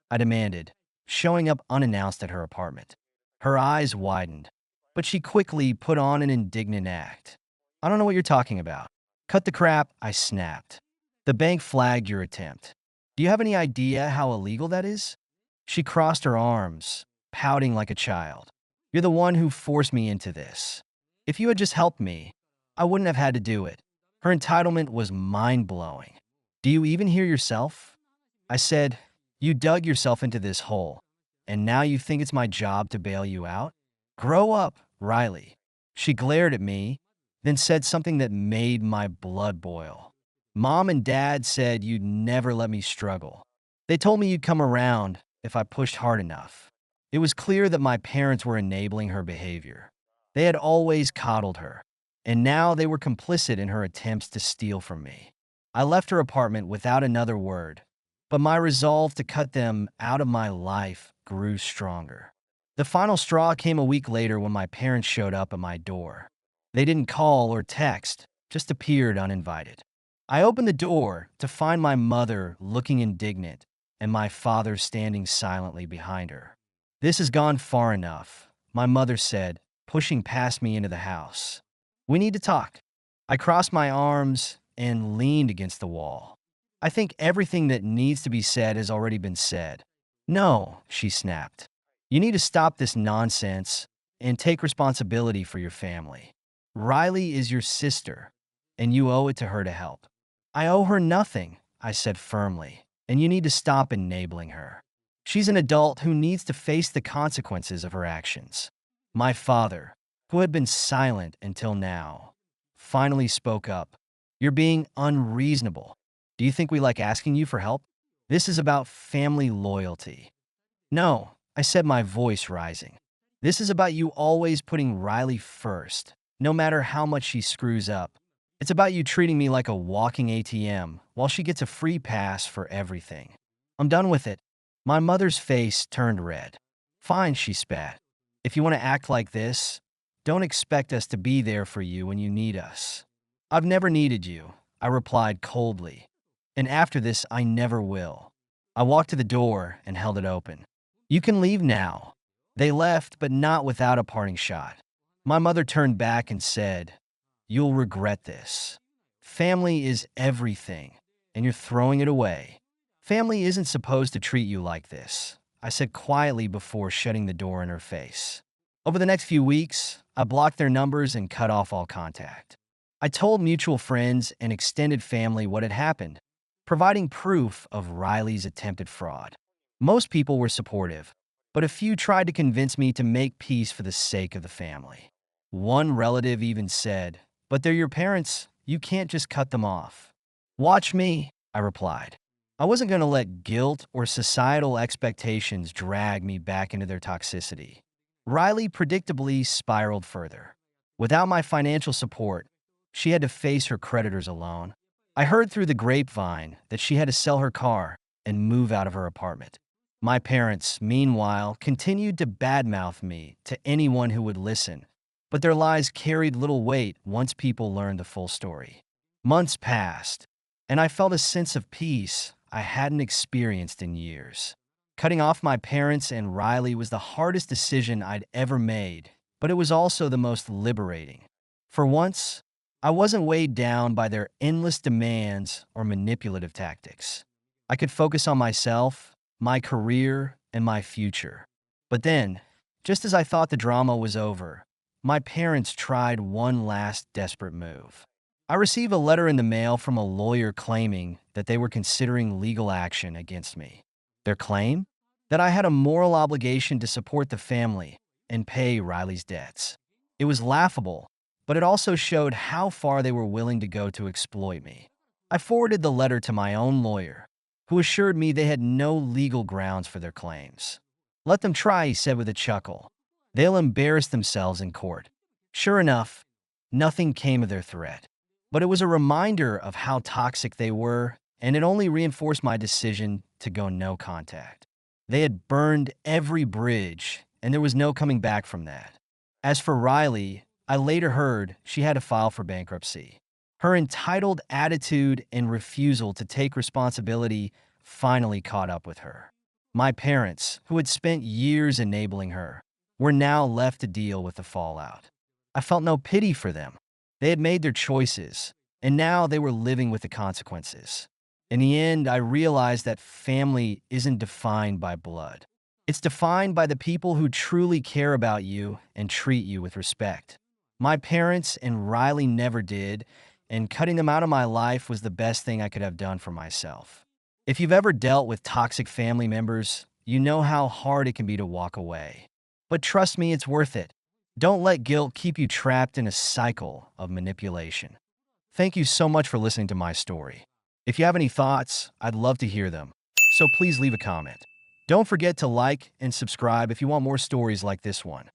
[SPEAKER 1] I demanded, showing up unannounced at her apartment. Her eyes widened, but she quickly put on an indignant act. "I don't know what you're talking about." "Cut the crap," I snapped. "The bank flagged your attempt. Do you have any idea how illegal that is?" She crossed her arms, pouting like a child. "You're the one who forced me into this. If you had just helped me, I wouldn't have had to do it." Her entitlement was mind-blowing. "Do you even hear yourself?" I said, "You dug yourself into this hole, and now you think it's my job to bail you out? Grow up, Riley." She glared at me, then said something that made my blood boil. "Mom and Dad said you'd never let me struggle. They told me you'd come around, if I pushed hard enough. It was clear that my parents were enabling her behavior. They had always coddled her, and now they were complicit in her attempts to steal from me. I left her apartment without another word, but my resolve to cut them out of my life grew stronger. The final straw came a week later when my parents showed up at my door. They didn't call or text, just appeared uninvited. I opened the door to find my mother looking indignant and my father standing silently behind her. "This has gone far enough," my mother said, pushing past me into the house. "We need to talk." I crossed my arms and leaned against the wall. "I think everything that needs to be said has already been said." "No," she snapped. "You need to stop this nonsense and take responsibility for your family. Riley is your sister, and you owe it to her to help." "I owe her nothing," I said firmly, "and you need to stop enabling her. She's an adult who needs to face the consequences of her actions." My father, who had been silent until now, finally spoke up. "You're being unreasonable. Do you think we like asking you for help? This is about family loyalty." "No," I said, my voice rising. "This is about you always putting Riley first, no matter how much she screws up. It's about you treating me like a walking ATM while she gets a free pass for everything. I'm done with it." My mother's face turned red. "Fine," she spat. "If you want to act like this, don't expect us to be there for you when you need us." "I've never needed you," I replied coldly. "And after this, I never will." I walked to the door and held it open. "You can leave now." They left, but not without a parting shot. My mother turned back and said, "You'll regret this. Family is everything, and you're throwing it away. Family isn't supposed to treat you like this," I said quietly before shutting the door in her face. Over the next few weeks, I blocked their numbers and cut off all contact. I told mutual friends and extended family what had happened, providing proof of Riley's attempted fraud. Most people were supportive, but a few tried to convince me to make peace for the sake of the family. One relative even said, "But they're your parents, you can't just cut them off." "Watch me," I replied. I wasn't going to let guilt or societal expectations drag me back into their toxicity. Riley predictably spiraled further. Without my financial support, she had to face her creditors alone. I heard through the grapevine that she had to sell her car and move out of her apartment. My parents, meanwhile, continued to badmouth me to anyone who would listen, but their lies carried little weight once people learned the full story. Months passed, and I felt a sense of peace I hadn't experienced in years. Cutting off my parents and Riley was the hardest decision I'd ever made, but it was also the most liberating. For once, I wasn't weighed down by their endless demands or manipulative tactics. I could focus on myself, my career, and my future. But then, just as I thought the drama was over, my parents tried one last desperate move. I received a letter in the mail from a lawyer claiming that they were considering legal action against me. Their claim? That I had a moral obligation to support the family and pay Riley's debts. It was laughable, but it also showed how far they were willing to go to exploit me. I forwarded the letter to my own lawyer, who assured me they had no legal grounds for their claims. "Let them try," he said with a chuckle. "They'll embarrass themselves in court." Sure enough, nothing came of their threat. But it was a reminder of how toxic they were, and it only reinforced my decision to go no contact. They had burned every bridge, and there was no coming back from that. As for Riley, I later heard she had to file for bankruptcy. Her entitled attitude and refusal to take responsibility finally caught up with her. My parents, who had spent years enabling her, were now left to deal with the fallout. I felt no pity for them. They had made their choices, and now they were living with the consequences. In the end, I realized that family isn't defined by blood. It's defined by the people who truly care about you and treat you with respect. My parents and Riley never did, and cutting them out of my life was the best thing I could have done for myself. If you've ever dealt with toxic family members, you know how hard it can be to walk away. But trust me, it's worth it. Don't let guilt keep you trapped in a cycle of manipulation. Thank you so much for listening to my story. If you have any thoughts, I'd love to hear them, so please leave a comment. Don't forget to like and subscribe if you want more stories like this one.